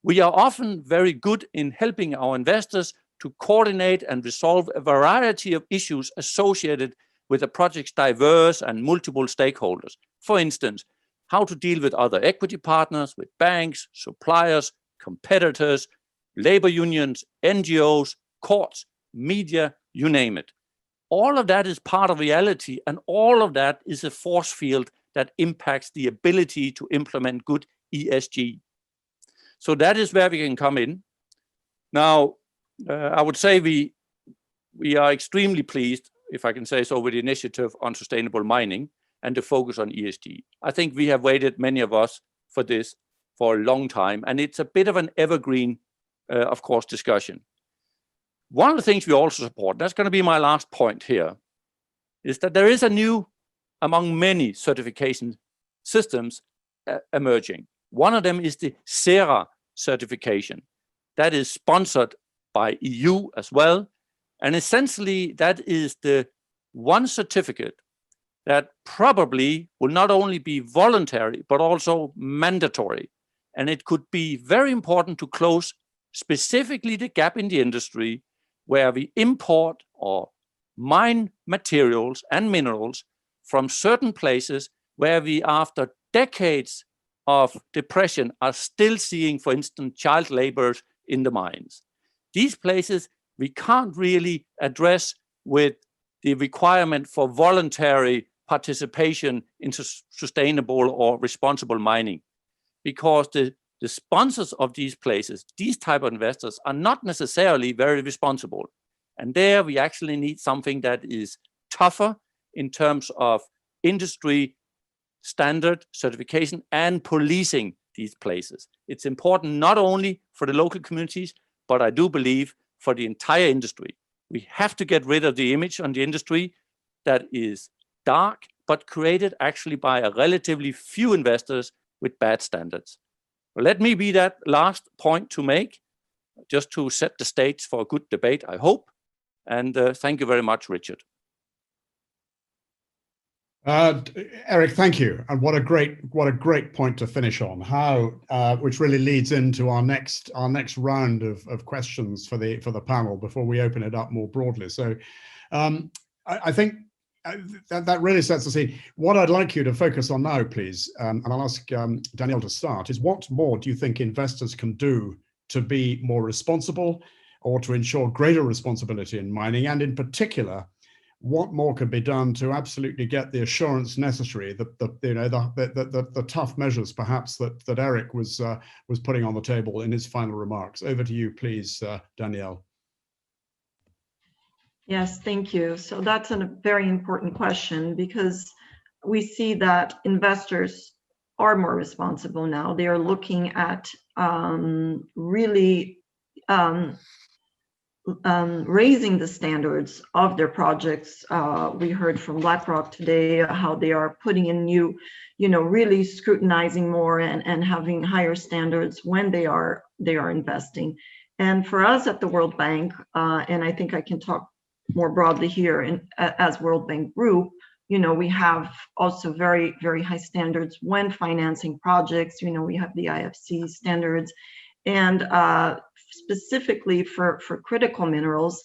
we are often very good in helping our investors to coordinate and resolve a variety of issues associated with a project's diverse and multiple stakeholders. For instance, how to deal with other equity partners, with banks, suppliers, competitors, labor unions, NGOs, courts, media, you name it. All of that is part of reality, and all of that is a force field that impacts the ability to implement good ESG. So that is where we can come in. Now, I would say we are extremely pleased, if I can say so, with the initiative on sustainable mining and the focus on ESG. I think we have waited, many of us, for this for a long time, and it's a bit of an evergreen, of course, discussion. One of the things we also support, that's going to be my last point here, is that there is a new, among many certification systems emerging. One of them is the SERA certification. That is sponsored by EU as well. And essentially, that is the one certificate that probably will not only be voluntary, but also mandatory. And it could be very important to close specifically the gap in the industry where we import or mine materials and minerals from certain places where we, after decades of depression, are still seeing, for instance, child laborers in the mines. These places we can't really address with the requirement for voluntary participation in sustainable or responsible mining, because the sponsors of these places, these type of investors, are not necessarily very responsible. And there we actually need something that is tougher in terms of industry standard certification and policing these places. It's important not only for the local communities, but I do believe for the entire industry. We have to get rid of the image on the industry that is dark, but created actually by a relatively few investors with bad standards. Let me be that last point to make, just to set the stage for a good debate, I hope. And thank you very much, Richard. Eric, thank you, and what a great point to finish on. How, which really leads into our next round of questions for the panel before we open it up more broadly. So, I think that really sets the scene. What I'd like you to focus on now, please, and I'll ask Daniele to start, is what more do you think investors can do to be more responsible, or to ensure greater responsibility in mining, and in particular, what more could be done to absolutely get the assurance necessary, the tough measures perhaps that Eric was putting on the table in his final remarks. Over to you, please, Daniele. Yes, thank you. So that's a very important question, because we see that investors are more responsible now. They are looking at really raising the standards of their projects. We heard from BlackRock today how they are putting in new, really scrutinizing more and having higher standards when they are investing. And for us at the World Bank, and I think I can talk more broadly here as World Bank Group, we have also very, very high standards when financing projects. We have the IFC standards, and specifically for critical minerals,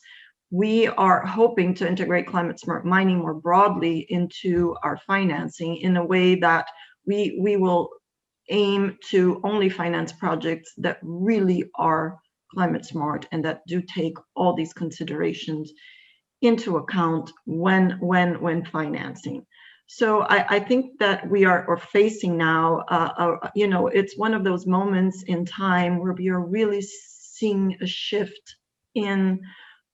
we are hoping to integrate climate smart mining more broadly into our financing in a way that we will aim to only finance projects that really are climate smart and that do take all these considerations into account when financing. So I think that we are facing now, it's one of those moments in time where we are really seeing a shift in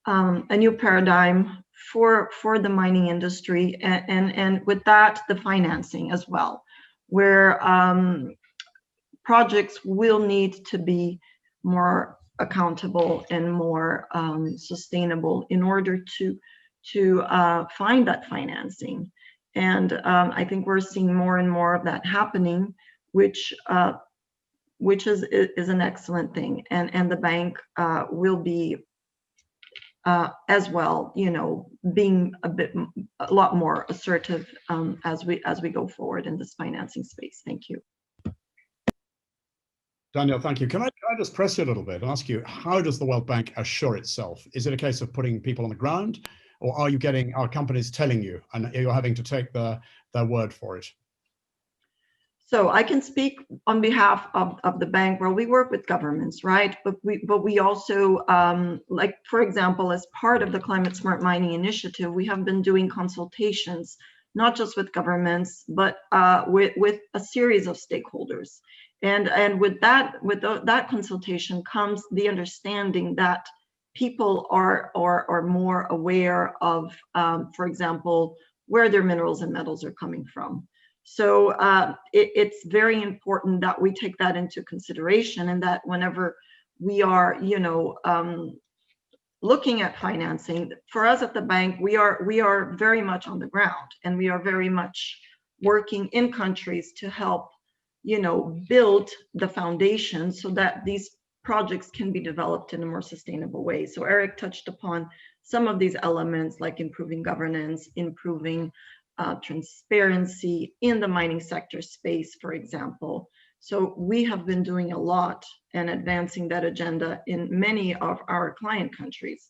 a new paradigm for the mining industry, and with that, the financing as well, where projects will need to be more accountable and more sustainable in order to find that financing. And I think we're seeing more and more of that happening, which is an excellent thing. And the bank will be as well, being a lot more assertive as we go forward in this financing space. Thank you. Daniele, thank you. Can I just press you a little bit and ask you, how does the World Bank assure itself? Is it a case of putting people on the ground, or are companies telling you and you're having to take their word for it? So I can speak on behalf of the bank. Well, we work with governments, right? But we also, like, for example, as part of the Climate Smart Mining Initiative, we have been doing consultations, not just with governments, but with a series of stakeholders. And with that consultation comes the understanding that people are more aware of, for example, where their minerals and metals are coming from. So it's very important that we take that into consideration, and that whenever we are, looking at financing, for us at the bank, we are very much on the ground, and we are very much working in countries to help, build the foundation so that these projects can be developed in a more sustainable way. So Eric touched upon some of these elements, like improving governance, improving transparency in the mining sector space, for example. So we have been doing a lot and advancing that agenda in many of our client countries.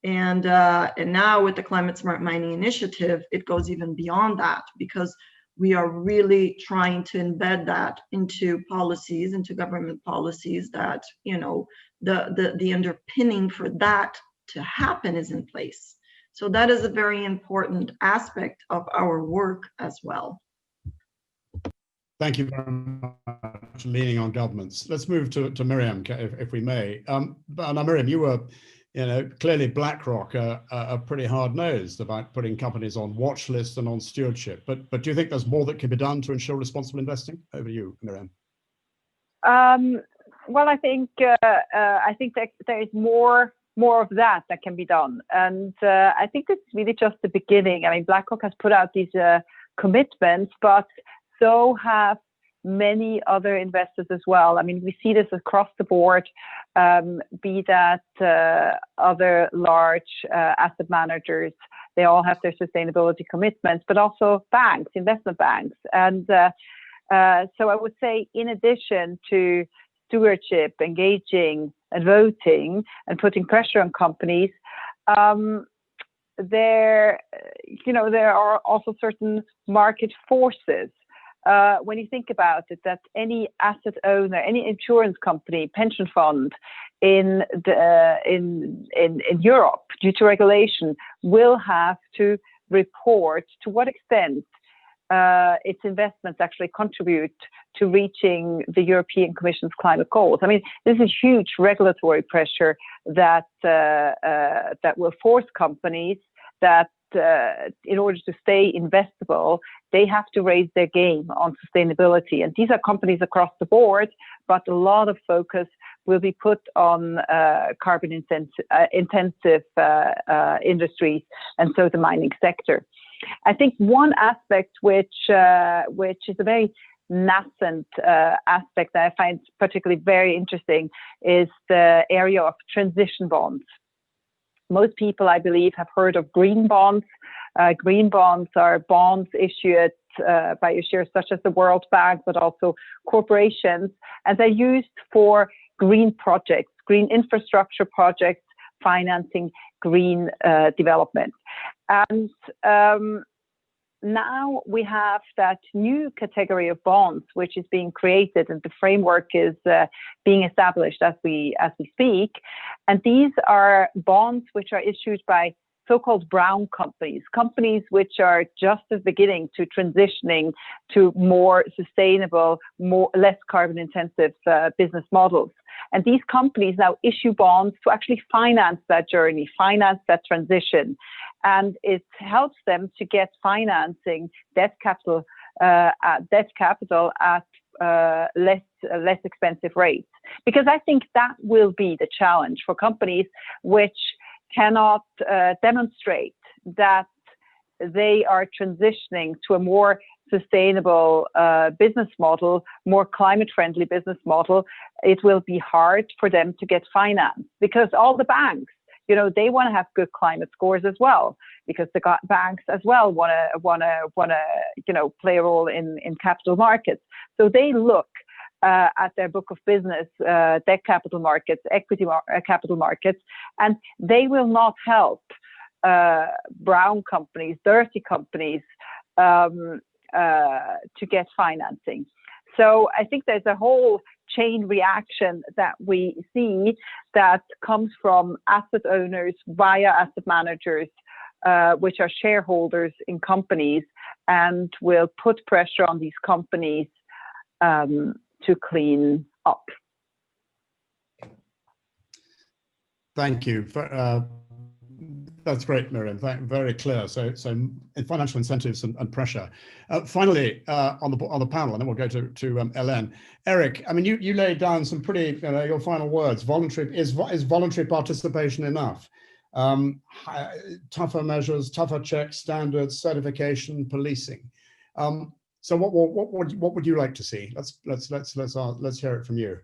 And now with the Climate Smart Mining Initiative, it goes even beyond that, because we are really trying to embed that into policies, into government policies, that, the underpinning for that to happen is in place. So that is a very important aspect of our work as well. Thank you very much, leaning on governments. Let's move to Miriam, if we may. Now, Miriam, you were, clearly BlackRock are pretty hard-nosed about putting companies on watch lists and on stewardship. But do you think there's more that can be done to ensure responsible investing? Over to you, Miriam. Well, I think that there is more of that can be done, and I think this is really just the beginning. I mean, BlackRock has put out these commitments, but so have many other investors as well. I mean, we see this across the board, be that other large asset managers They all have their sustainability commitments, but also banks, investment banks. And so I would say, in addition to stewardship, engaging and voting and putting pressure on companies, there are also certain market forces. When you think about it, that any asset owner, any insurance company, pension fund in Europe, due to regulation, will have to report to what extent its investments actually contribute to reaching the European Commission's climate goals. I mean, this is huge regulatory pressure that will force companies that in order to stay investable, they have to raise their game on sustainability. And these are companies across the board, but a lot of focus will be put on carbon intensive industries, and so the mining sector. I think one aspect which is a very nascent aspect that I find particularly very interesting is the area of transition bonds. Most people, I believe, have heard of green bonds. Green bonds are bonds issued by issuers such as the World Bank, but also corporations, and they're used for green projects, green infrastructure projects, financing green development. And now we have that new category of bonds which is being created, and the framework is being established as we speak. And these are bonds which are issued by so-called brown companies which are just beginning to transitioning to more sustainable, less carbon intensive business models. And these companies now issue bonds to actually finance that journey, finance that transition. And it helps them to get financing, debt capital at less expensive rates. Because I think that will be the challenge for companies which cannot demonstrate that they are transitioning to a more sustainable business model, more climate-friendly business model. It will be hard for them to get financed, because all the banks, they want to have good climate scores as well, because the banks as well want to play a role in capital markets. So they look at their book of business, debt capital markets, equity capital markets, and they will not help brown companies, dirty companies to get financing. So I think there's a whole chain reaction that we see that comes from asset owners via asset managers, which are shareholders in companies, and will put pressure on these companies to clean up. Thank you. That's great, Miriam. Very clear. So financial incentives and pressure. Finally, on the panel, and then we'll go to Hélène. Eric, I mean, you laid down some pretty, your final words. Is voluntary participation enough? Tougher measures, tougher checks, standards, certification, policing. So what would you like to see? Let's hear it from you.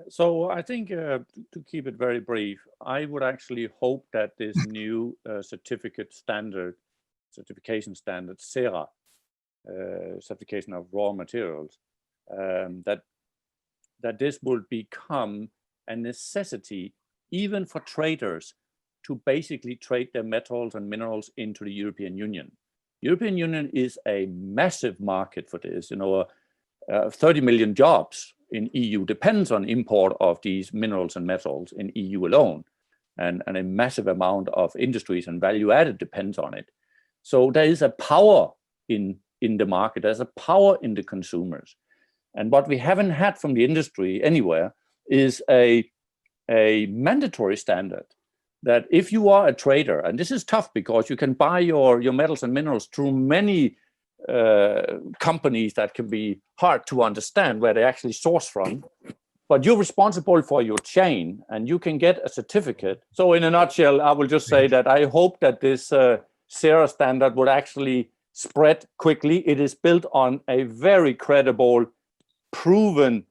So I think to keep it very brief, I would actually hope that this new certification standard, SERA, certification of raw materials, that this will become a necessity even for traders to basically trade their metals and minerals into the European Union. European Union is a massive market for this. 30 million jobs in EU depends on import of these minerals and metals in EU alone, and a massive amount of industries and value added depends on it. So there is a power in the market, there's a power in the consumers. And what we haven't had from the industry anywhere is a mandatory standard that if you are a trader, and this is tough because you can buy your metals and minerals through many companies that can be hard to understand where they actually source from, but you're responsible for your chain and you can get a certificate. So in a nutshell, I will just say that I hope that this SERA standard would actually spread quickly. It is built on a very credible, proven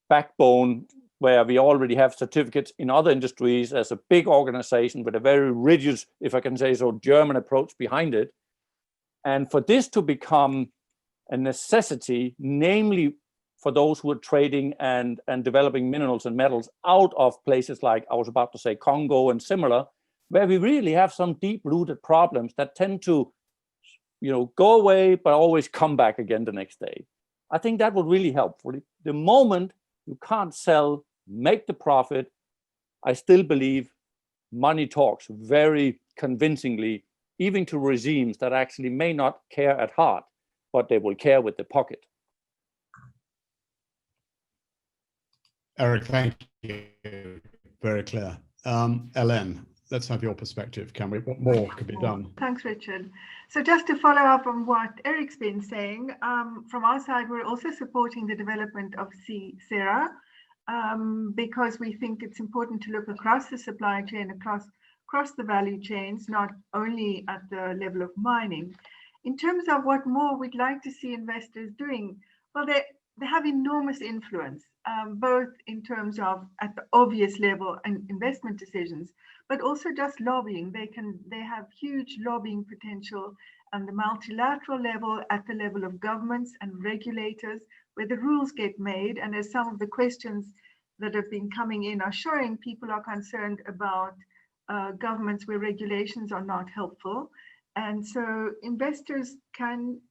backbone where we already have certificates in other industries as a big organization with a very rigid, if I can say so, German approach behind it. And for this to become a necessity, namely for those who are trading and developing minerals and metals out of places like, I was about to say, Congo and similar, where we really have some deep-rooted problems that tend to, go away, but always come back again the next day. I think that would really help. For the moment you can't sell, make the profit, I still believe money talks very convincingly, even to regimes that actually may not care at heart, but they will care with the pocket. Eric, thank you. Very clear. Hélène, let's have your perspective. What more could be done? Thanks, Richard. So just to follow up on what Eric's been saying, from our side, we're also supporting the development of CERA because we think it's important to look across the supply chain, across the value chains, not only at the level of mining. In terms of what more we'd like to see investors doing, well, they have enormous influence, both in terms of at the obvious level and investment decisions, but also just lobbying. They have huge lobbying potential on the multilateral level, at the level of governments and regulators, where the rules get made. And as some of the questions that have been coming in are showing, people are concerned about governments where regulations are not helpful. And so investors can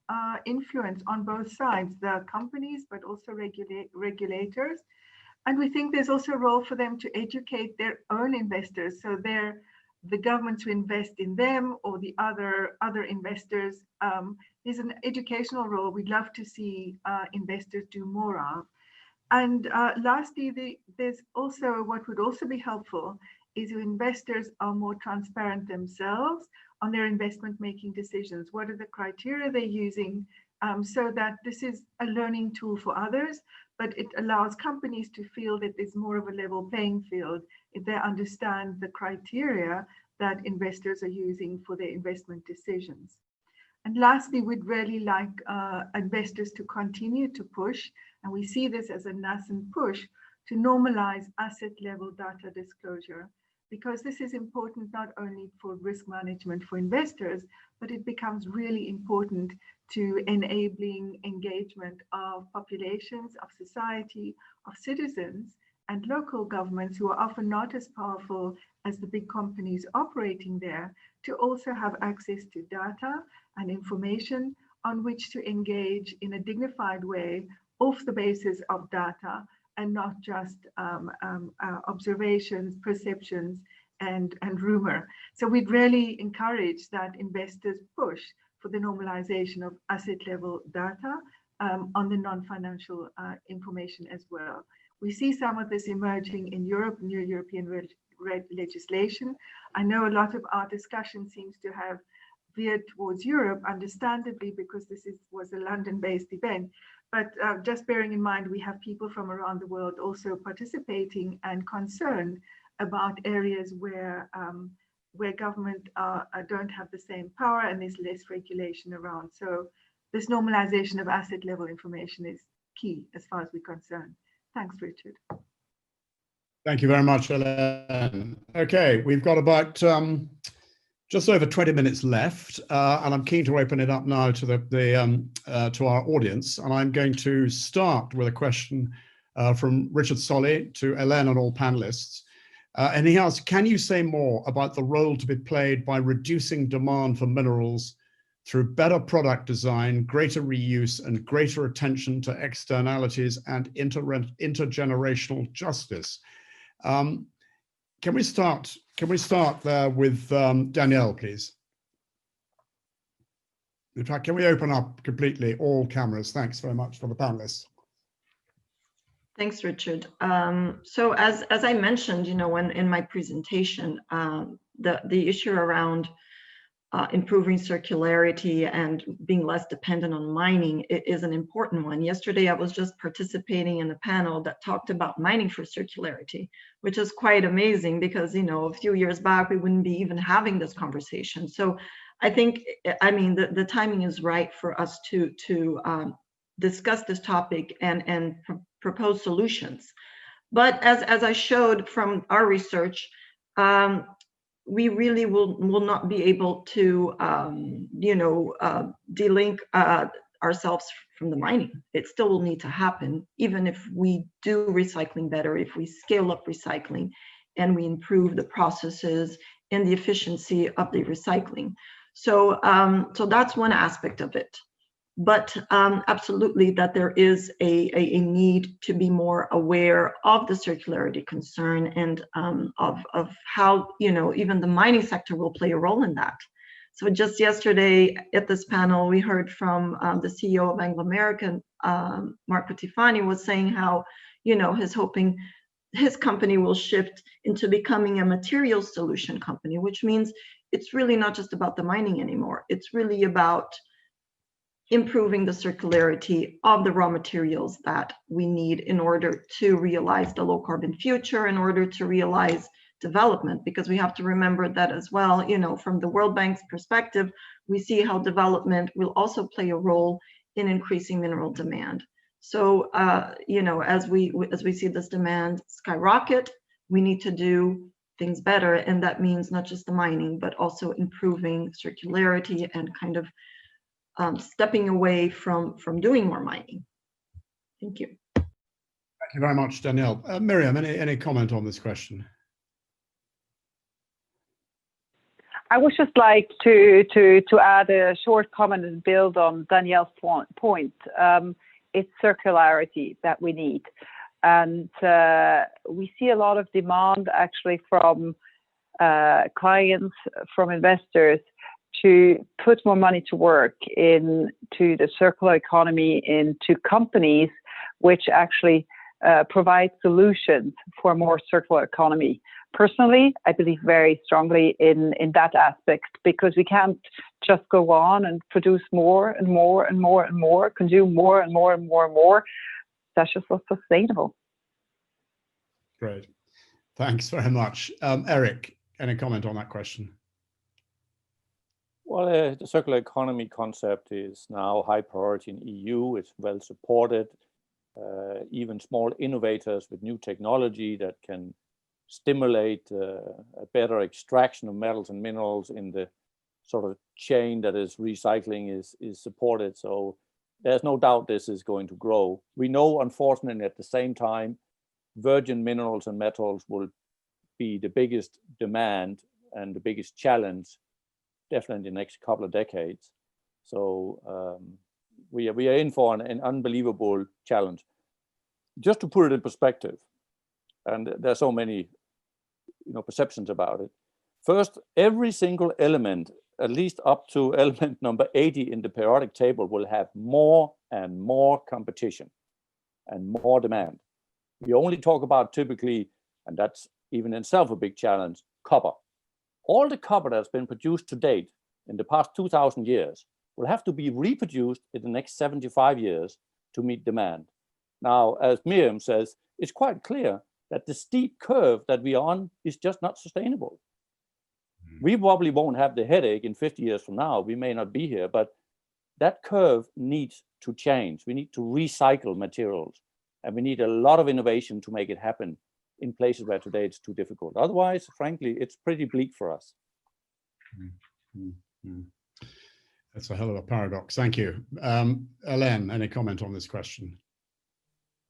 influence on both sides, the companies, but also regulators. And we think there's also a role for them to educate their own investors. So the governments who invest in them or the other investors, is an educational role we'd love to see investors do more of. And lastly, there's also what would also be helpful is if investors are more transparent themselves on their investment making decisions. What are the criteria they're using, so that this is a learning tool for others, but it allows companies to feel that there's more of a level playing field if they understand the criteria that investors are using for their investment decisions. And lastly, we'd really like investors to continue to push, and we see this as a nascent push, to normalize asset level data disclosure, because this is important not only for risk management for investors, but it becomes really important to enabling engagement of populations, of society, of citizens, and local governments who are often not as powerful as the big companies operating there, to also have access to data and information on which to engage in a dignified way off the basis of data, and not just observations, perceptions, and rumor. So we'd really encourage that investors push for the normalization of asset level data on the non-financial information as well. We see some of this emerging in Europe, new European legislation. I know a lot of our discussion seems to have veered towards Europe, understandably, because this was a London-based event. But just bearing in mind, we have people from around the world also participating and concerned about areas where government don't have the same power and there's less regulation around. So this normalization of asset level information is key as far as we're concerned. Thanks, Richard. Thank you very much, Hélène. Okay, we've got about just over 20 minutes left, and I'm keen to open it up now to to our audience. And I'm going to start with a question from Richard Solly to Hélène and all panelists. And he asks, can you say more about the role to be played by reducing demand for minerals through better product design, greater reuse, and greater attention to externalities and intergenerational justice? Can we start there with Daniele, please? In fact, can we open up completely all cameras? Thanks very much for the panelists. Thanks, Richard. So as I mentioned, when in my presentation, the issue around improving circularity and being less dependent on mining is an important one. Yesterday, I was just participating in a panel that talked about mining for circularity, which is quite amazing because, a few years back, we wouldn't be even having this conversation. So I think, the timing is right for us to discuss this topic and propose solutions. But as I showed from our research, we really will not be able to, delink ourselves from the mining. It still will need to happen, even if we do recycling better, if we scale up recycling and we improve the processes and the efficiency of the recycling. So, so that's one aspect of it. But absolutely that there is a need to be more aware of the circularity concern and of how, even the mining sector will play a role in that. So just yesterday at this panel, we heard from the CEO of Anglo American, Marco Tifani, was saying how, he's hoping his company will shift into becoming a materials solution company, which means it's really not just about the mining anymore. It's really about improving the circularity of the raw materials that we need in order to realize the low carbon future, in order to realize development, because we have to remember that as well, from the World Bank's perspective, we see how development will also play a role in increasing mineral demand. So, as we see this demand skyrocket, we need to do things better. And that means not just the mining, but also improving circularity and kind of stepping away from doing more mining. Thank you. Thank you very much, Danielle. Miriam, any comment on this question? I would just like to add a short comment and build on Danielle's point. It's circularity that we need. And we see a lot of demand actually from clients, from investors, to put more money to work into the circular economy, into companies which actually provide solutions for a more circular economy. Personally, I believe very strongly in that aspect, because we can't just go on and produce more and more and more and more, consume more and more and more and more. That's just not sustainable. Great. Thanks very much. Eric, any comment on that question? Well, the circular economy concept is now high priority in EU. It's well supported. Even small innovators with new technology that can stimulate a better extraction of metals and minerals in the sort of chain that is recycling is supported. So there's no doubt this is going to grow. We know, unfortunately, at the same time, virgin minerals and metals will be the biggest demand and the biggest challenge, definitely in the next couple of decades. So we are in for an unbelievable challenge. Just to put it in perspective, and there's so many perceptions about it. First, every single element, at least up to element number 80 in the periodic table, will have more and more competition and more demand. We only talk about typically, and that's even in itself a big challenge, copper. All the copper that's been produced to date in the past 2,000 years will have to be reproduced in the next 75 years to meet demand. Now, as Miriam says, it's quite clear that the steep curve that we are on is just not sustainable. We probably won't have the headache in 50 years from now. We may not be here, but that curve needs to change. We need to recycle materials, and we need a lot of innovation to make it happen in places where today it's too difficult. Otherwise, frankly, it's pretty bleak for us. That's a hell of a paradox. Thank you. Hélène, any comment on this question?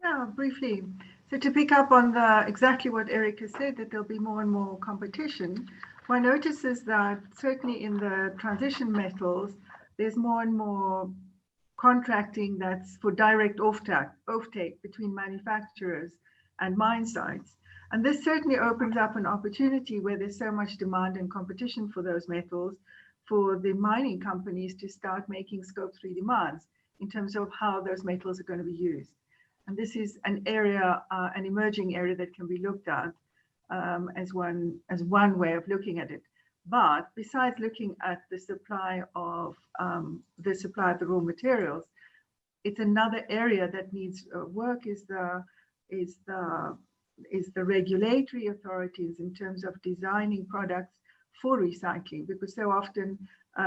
Yeah, briefly. So to pick up on exactly what Eric has said, that there'll be more and more competition, one notices that certainly in the transition metals, there's more and more contracting that's for direct offtake between manufacturers and mine sites. And this certainly opens up an opportunity where there's so much demand and competition for those metals, for the mining companies to start making Scope 3 demands in terms of how those metals are going to be used. And this is an area, an emerging area that can be looked at as one way of looking at it. But besides looking at the supply of the raw materials, it's another area that needs work is the regulatory authorities in terms of designing products for recycling, because so often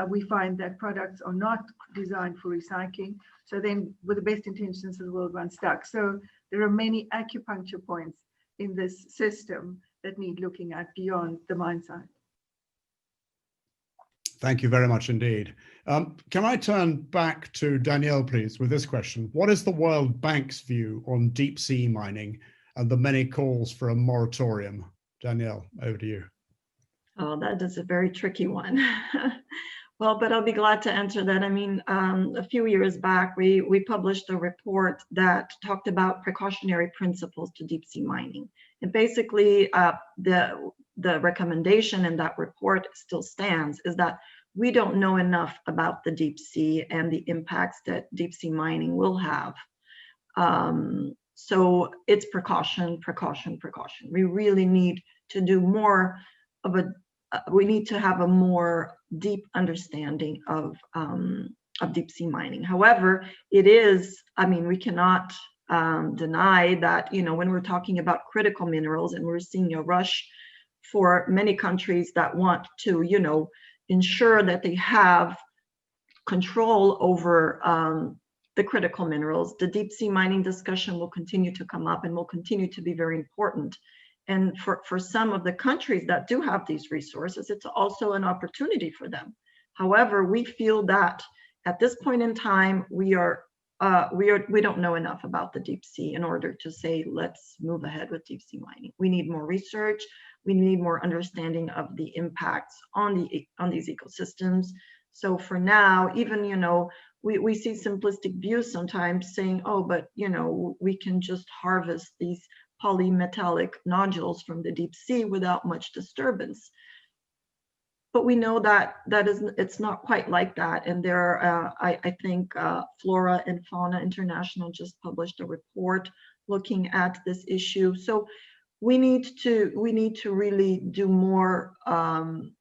we find that products are not designed for recycling. So then with the best intentions of the world, run stuck. So there are many acupuncture points in this system that need looking at beyond the mine site. Thank you very much indeed. Can I turn back to Daniele, please, with this question? What is the World Bank's view on deep sea mining and the many calls for a moratorium? Daniele, over to you. Oh, that is a very tricky one. Well, but I'll be glad to answer that. I mean, a few years back, we published a report that talked about precautionary principles to deep sea mining. And basically, the recommendation in that report still stands, is that we don't know enough about the deep sea and the impacts that deep sea mining will have. So it's precaution, precaution, precaution. We really need to do more of we need to have a more deep understanding of deep sea mining. However, it is, I mean, we cannot deny that, you know, when we're talking about critical minerals, and we're seeing a rush for many countries that want to, you know, ensure that they have control over the critical minerals, the deep sea mining discussion will continue to come up and will continue to be very important. And for some of the countries that do have these resources, it's also an opportunity for them. However, we feel that at this point in time, we don't know enough about the deep sea in order to say, let's move ahead with deep sea mining. We need more research. We need more understanding of the impacts on these ecosystems. So for now, even, you know, we see simplistic views sometimes saying, oh, but, you know, we can just harvest these polymetallic nodules from the deep sea without much disturbance. But we know that it's not quite like that. And there are, I think Flora and Fauna International just published a report looking at this issue. So we need to really do more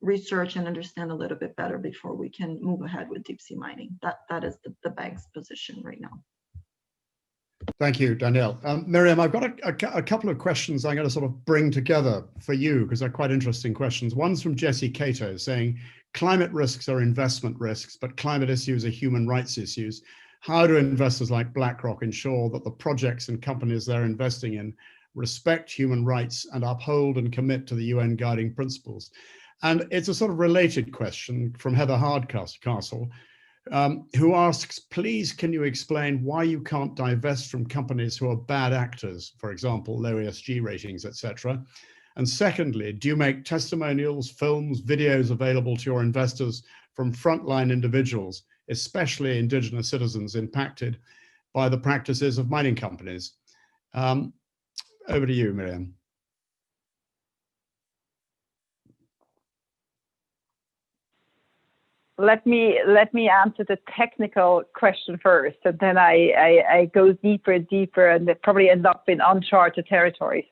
research and understand a little bit better before we can move ahead with deep sea mining. That is the bank's position right now. Thank you, Daniele. Miriam, I've got a couple of questions I'm going to sort of bring together for you because they're quite interesting questions. One's from Jesse Cato saying, climate risks are investment risks, but climate issues are human rights issues. How do investors like BlackRock ensure that the projects and companies they're investing in respect human rights and uphold and commit to the UN guiding principles? And it's a sort of related question from Heather Hardcastle, who asks, please, can you explain why you can't divest from companies who are bad actors, for example, low ESG ratings, etc. And secondly, do you make testimonials, films, videos available to your investors from frontline individuals, especially indigenous citizens impacted by the practices of mining companies? Over to you, Miriam. Let me answer the technical question first, and then I go deeper, and probably end up in uncharted territories.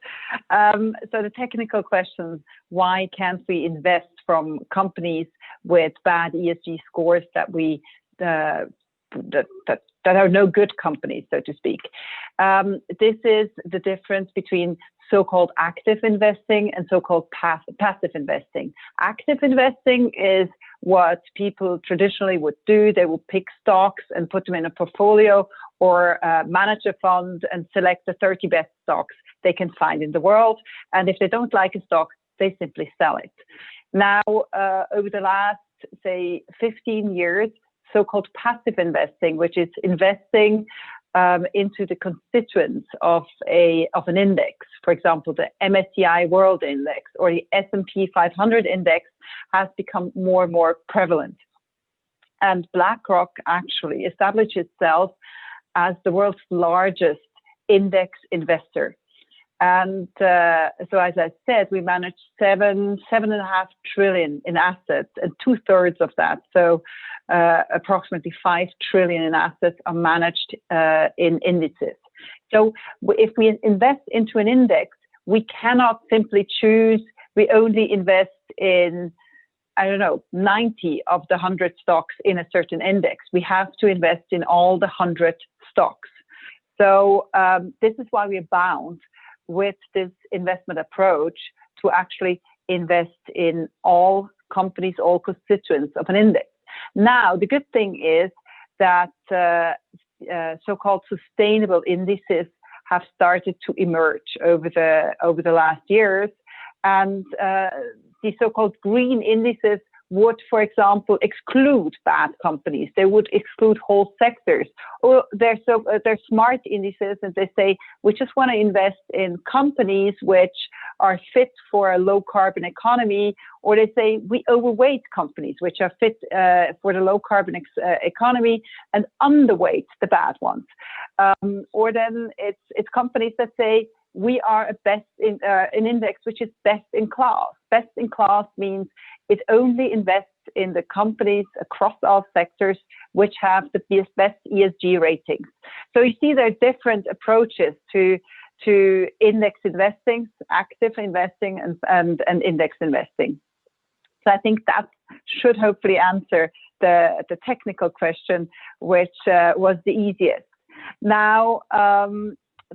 So the technical question: why can't we invest from companies with bad ESG scores that are no good companies, so to speak? This is the difference between so-called active investing and so-called passive investing. Active investing is what people traditionally would do. They will pick stocks and put them in a portfolio, or manage a fund and select the 30 best stocks they can find in the world. And if they don't like a stock, they simply sell it. Now, over the last, say, 15 years, so-called passive investing, which is investing into the constituents of an index, for example, the MSCI World Index or the S&P 500 Index, has become more and more prevalent. And BlackRock actually established itself as the world's largest index investor. And so, as I said, we manage $7.5 trillion in assets, and 2/3 of that, so approximately $5 trillion in assets, are managed in indices. So if we invest into an index, we cannot simply choose, we only invest in, I don't know, 90 of the 100 stocks in a certain index. We have to invest in all the 100 stocks. So this is why we're bound with this investment approach to actually invest in all companies, all constituents of an index. Now, the good thing is that so-called sustainable indices have started to emerge over the last years. And the so-called green indices would, for example, exclude bad companies. They would exclude whole sectors. Or they're smart indices, and they say we just want to invest in companies which are fit for a low carbon economy. Or they say we overweight companies which are fit for the low carbon economy and underweight the bad ones. Or then it's companies that say we are an index which is best in class. Best in class means it only invests in the companies across all sectors which have the best ESG ratings. So you see there are different approaches to index investing, active investing, and index investing. So I think that should hopefully answer the technical question, which was the easiest. Now,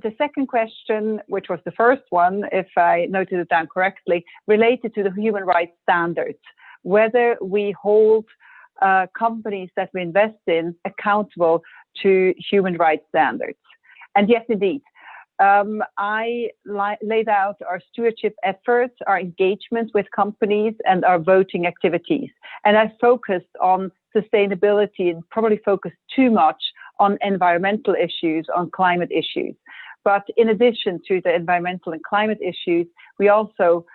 the second question, which was the first one, if I noted it down correctly, related to the human rights standards, whether we hold companies that we invest in accountable to human rights standards. And yes, indeed. I laid out our stewardship efforts, our engagement with companies, and our voting activities. And I focused on sustainability and probably focused too much on environmental issues, on climate issues. But in addition to the environmental and climate issues, we also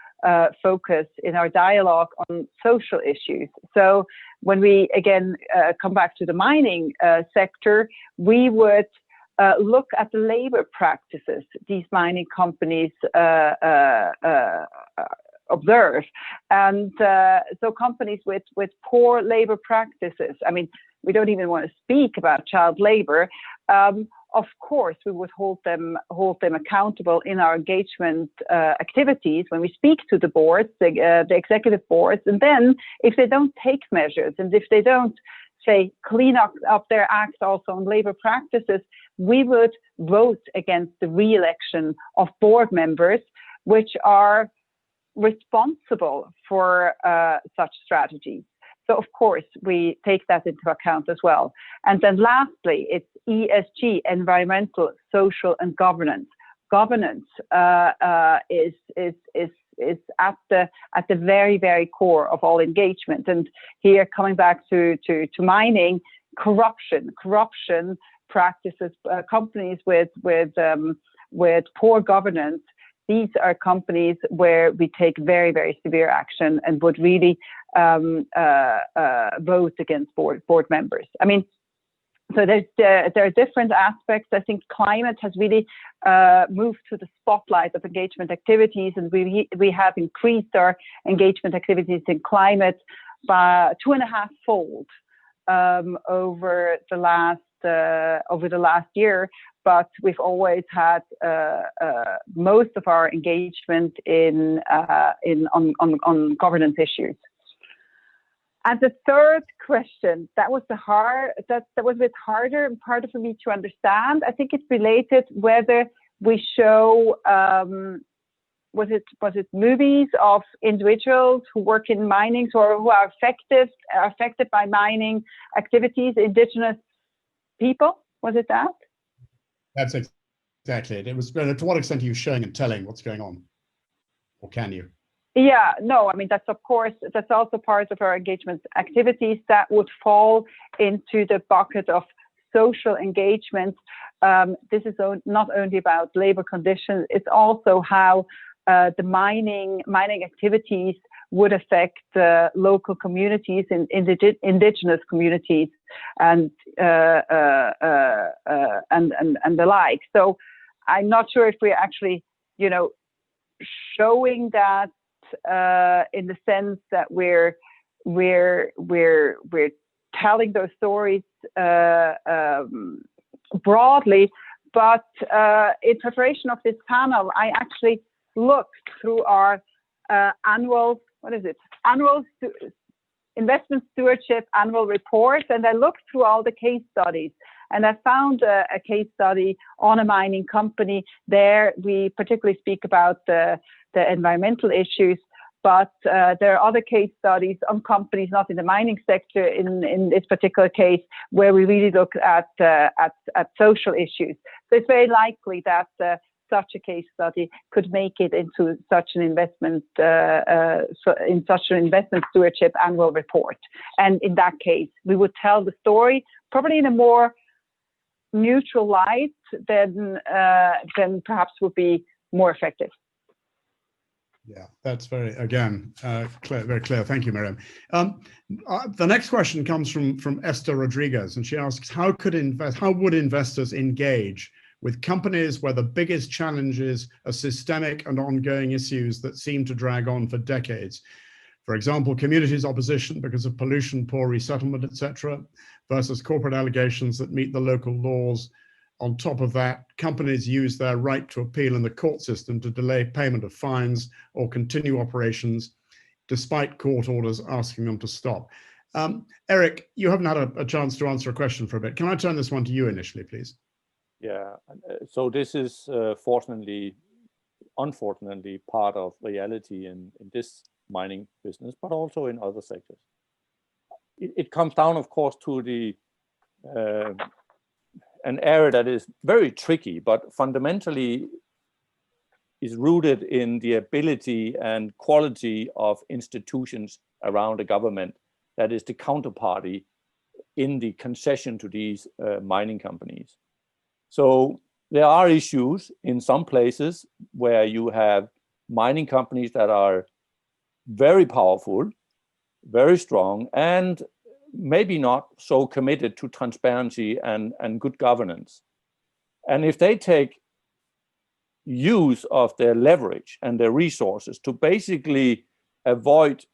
focus in our dialogue on social issues. So when we again come back to the mining sector, we would look at the labor practices these mining companies observe. And so companies with poor labor practices, I mean, we don't even want to speak about child labor. Of course, we would hold them accountable in our engagement activities when we speak to the boards, the executive boards. And then if they don't take measures and if they don't, say, clean up their acts also on labor practices, we would vote against the re-election of board members, which are responsible for such strategies. So, of course, we take that into account as well. And then lastly, it's ESG, environmental, social, and governance. Governance is at the very, very core of all engagement. And here, coming back to mining, corruption practices, companies with poor governance. These are companies where we take very, very severe action and would really vote against board members. I mean, so there are different aspects. I think climate has really moved to the spotlight of engagement activities, and we have increased our engagement activities in climate by 2.5-fold over the last year. But we've always had most of our engagement on governance issues. And the third question, that was a bit harder and harder for me to understand. I think it's related whether we show was it movies of individuals who work in mining or who are affected by mining activities, indigenous people. Was it that? That's exactly it. It was, to what extent are you showing and telling what's going on? Or can you? Yeah, no, I mean, that's also part of our engagement activities that would fall into the bucket of social engagement. This is not only about labor conditions, it's also how the mining activities would affect local communities and indigenous communities and the like. So I'm not sure if we're actually, showing that in the sense that we're telling those stories broadly. But in preparation of this panel, I actually looked through our annual investment stewardship annual report, and I looked through all the case studies, and I found a case study on a mining company. There we particularly speak about the environmental issues, But there are other case studies on companies not in the mining sector in this particular case where we really look at social issues. So it's very likely that such a case study could make it into such an investment stewardship annual report. And in that case, we would tell the story probably in a more neutral light than perhaps would be more effective. Yeah, that's very, again, clear, very clear. Thank you, Miriam. The next question comes from Esther Rodriguez, and she asks, how would investors engage with companies where the biggest challenges are systemic and ongoing issues that seem to drag on for decades? For example, communities' opposition because of pollution, poor resettlement, etc., versus corporate allegations that meet the local laws. On top of that, companies use their right to appeal in the court system to delay payment of fines or continue operations despite court orders asking them to stop. Eric, you haven't had a chance to answer a question for a bit. Can I turn this one to you initially, please? Yeah, so this is unfortunately, part of reality in this mining business, but also in other sectors. It comes down, of course, to an area that is very tricky, but fundamentally is rooted in the ability and quality of institutions around the government that is the counterparty in the concession to these mining companies. So there are issues in some places where you have mining companies that are very powerful, very strong, and maybe not so committed to transparency and good governance. And if they take use of their leverage and their resources to basically avoid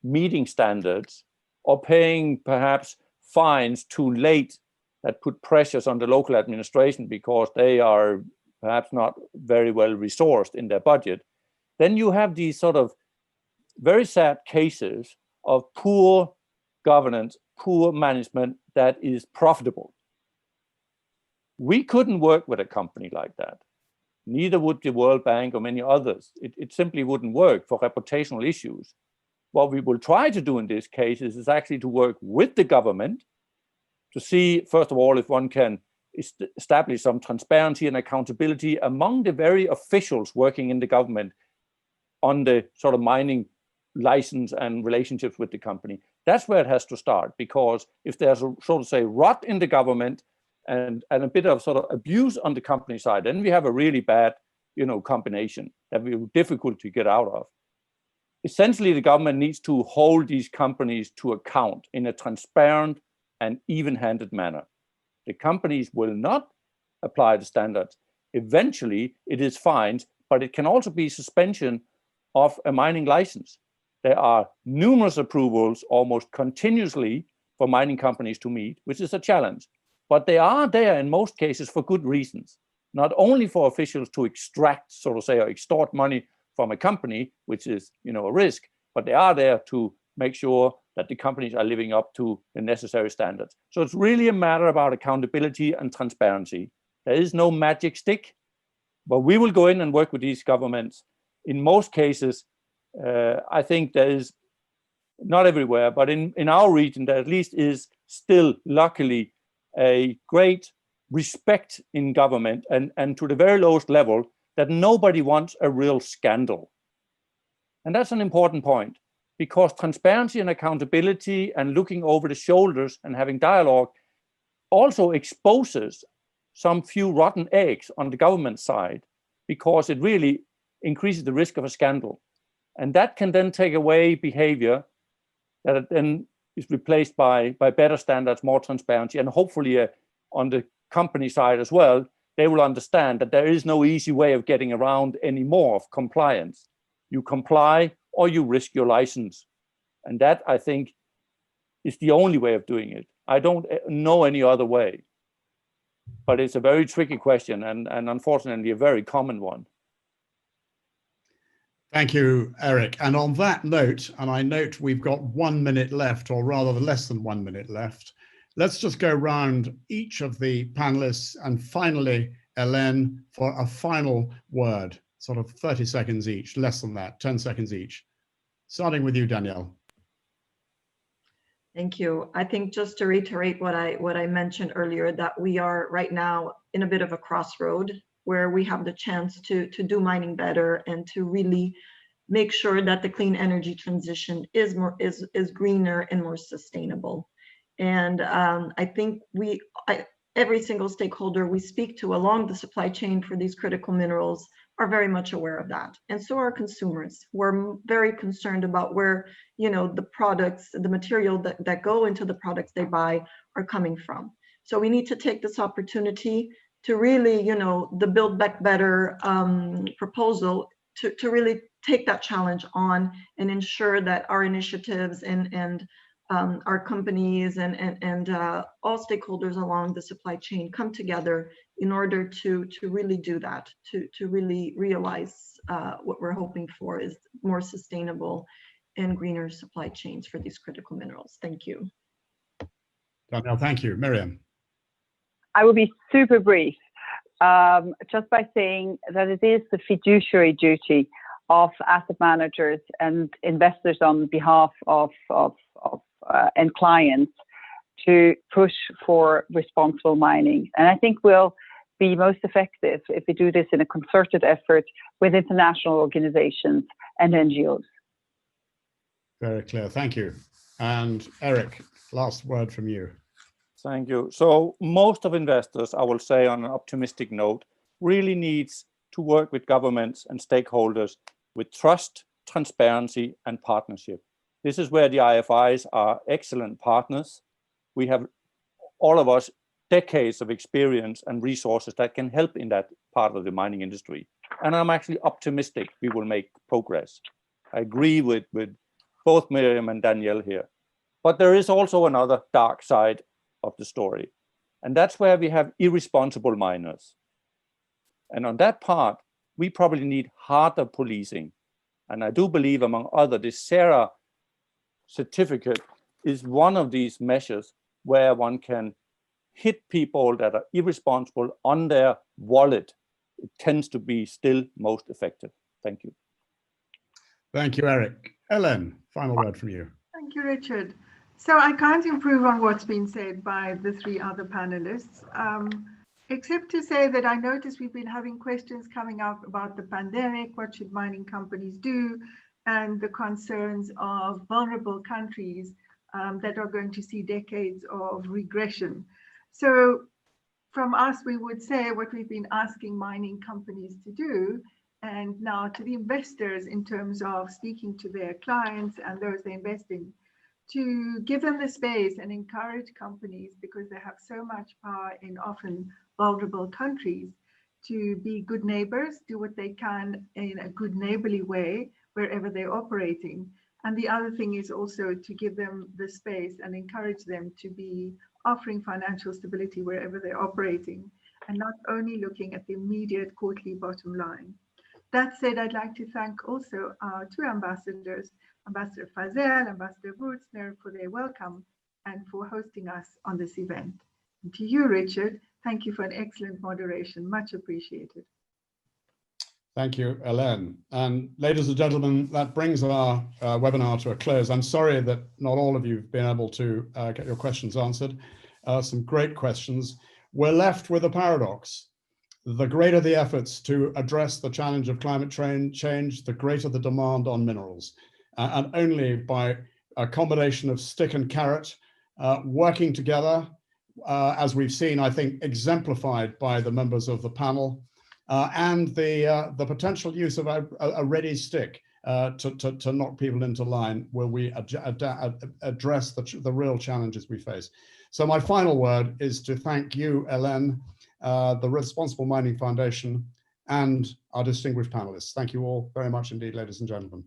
meeting standards or paying perhaps fines too late that put pressures on the local administration because they are perhaps not very well resourced in their budget, then you have these sort of very sad cases of poor governance, poor management that is profitable. We couldn't work with a company like that. Neither would the World Bank or many others. It simply wouldn't work for reputational issues. What we will try to do in this case is actually to work with the government to see, first of all, if one can establish some transparency and accountability among the very officials working in the government on the sort of mining license and relationships with the company. That's where it has to start, because if there's a, so to say, rot in the government and a bit of sort of abuse on the company side, then we have a really bad, combination that will be difficult to get out of. Essentially, the government needs to hold these companies to account in a transparent and even-handed manner. The companies will not apply the standards. Eventually, it is fines, but it can also be suspension of a mining license. There are numerous approvals almost continuously for mining companies to meet, which is a challenge. But they are there in most cases for good reasons, not only for officials to extract, so to say, or extort money from a company, which is, a risk, but they are there to make sure that the companies are living up to the necessary standards. So it's really a matter about accountability and transparency. There is no magic stick, but we will go in and work with these governments. In most cases, I think there is, not everywhere, but in our region, there at least is still, luckily, a great respect in government and to the very lowest level that nobody wants a real scandal. And that's an important point, because transparency and accountability and looking over the shoulders and having dialogue also exposes some few rotten eggs on the government side, because it really increases the risk of a scandal. And that can then take away behavior that then is replaced by better standards, more transparency, and hopefully on the company side as well, they will understand that there is no easy way of getting around any more of compliance. You comply or you risk your license. And that, I think, is the only way of doing it. I don't know any other way. But it's a very tricky question and unfortunately a very common one. Thank you, Eric. And on that note, and I note we've got 1 minute left, or rather less than 1 minute left, let's just go round each of the panelists and finally, Hélène, for a final word, sort of 30 seconds each, less than that, 10 seconds each. Starting with you, Daniele. Thank you. I think just to reiterate what I mentioned earlier, that we are right now in a bit of a crossroad where we have the chance to do mining better and to really make sure that the clean energy transition is greener and more sustainable. And I think every single stakeholder we speak to along the supply chain for these critical minerals are very much aware of that. And so are consumers, who are very concerned about where, the products, the material that go into the products they buy are coming from. So we need to take this opportunity to really, the Build Back Better proposal to really take that challenge on and ensure that our initiatives and our companies and all stakeholders along the supply chain come together in order to really do that, to really realize what we're hoping for is more sustainable and greener supply chains for these critical minerals. Thank you. Daniele, thank you. Miriam. I will be super brief, just by saying that it is the fiduciary duty of asset managers and investors on behalf of and clients to push for responsible mining. And I think we'll be most effective if we do this in a concerted effort with international organizations and NGOs. Very clear. Thank you. And Eric, last word from you. Thank you. So most of investors, I will say on an optimistic note, really needs to work with governments and stakeholders with trust, transparency, and partnership. This is where the IFIs are excellent partners. We have, all of us, decades of experience and resources that can help in that part of the mining industry. And I'm actually optimistic we will make progress. I agree with both Miriam and Daniele here. But there is also another dark side of the story. And that's where we have irresponsible miners. And on that part, we probably need harder policing. And I do believe, among other, the SERA certificate is one of these measures where one can hit people that are irresponsible on their wallet. It tends to be still most effective. Thank you. Thank you, Eric. Hélène, final word from you. Thank you, Richard. So I can't improve on what's been said by the three other panelists, except to say that I noticed we've been having questions coming up about the pandemic, what should mining companies do, and the concerns of vulnerable countries that are going to see decades of regression. So from us, we would say what we've been asking mining companies to do, and now to the investors in terms of speaking to their clients and those they invest in, to give them the space and encourage companies, because they have so much power in often vulnerable countries, to be good neighbors, do what they can in a good neighborly way wherever they're operating. And the other thing is also to give them the space and encourage them to be offering financial stability wherever they're operating, and not only looking at the immediate quarterly bottom line. That said, I'd like to thank also our two ambassadors, Ambassador Fasel, Ambassador Würzner, for their welcome and for hosting us on this event. And to you, Richard, thank you for an excellent moderation, much appreciated. Thank you, Hélène. And ladies and gentlemen, that brings our webinar to a close. I'm sorry that not all of you have been able to get your questions answered. Some great questions. We're left with a paradox. The greater the efforts to address the challenge of climate change, the greater the demand on minerals. And only by a combination of stick and carrot, working together, as we've seen, I think, exemplified by the members of the panel, and the potential use of a ready stick to knock people into line, where we address the real challenges we face. So my final word is to thank you, Hélène, the Responsible Mining Foundation, and our distinguished panelists. Thank you all very much indeed, ladies and gentlemen.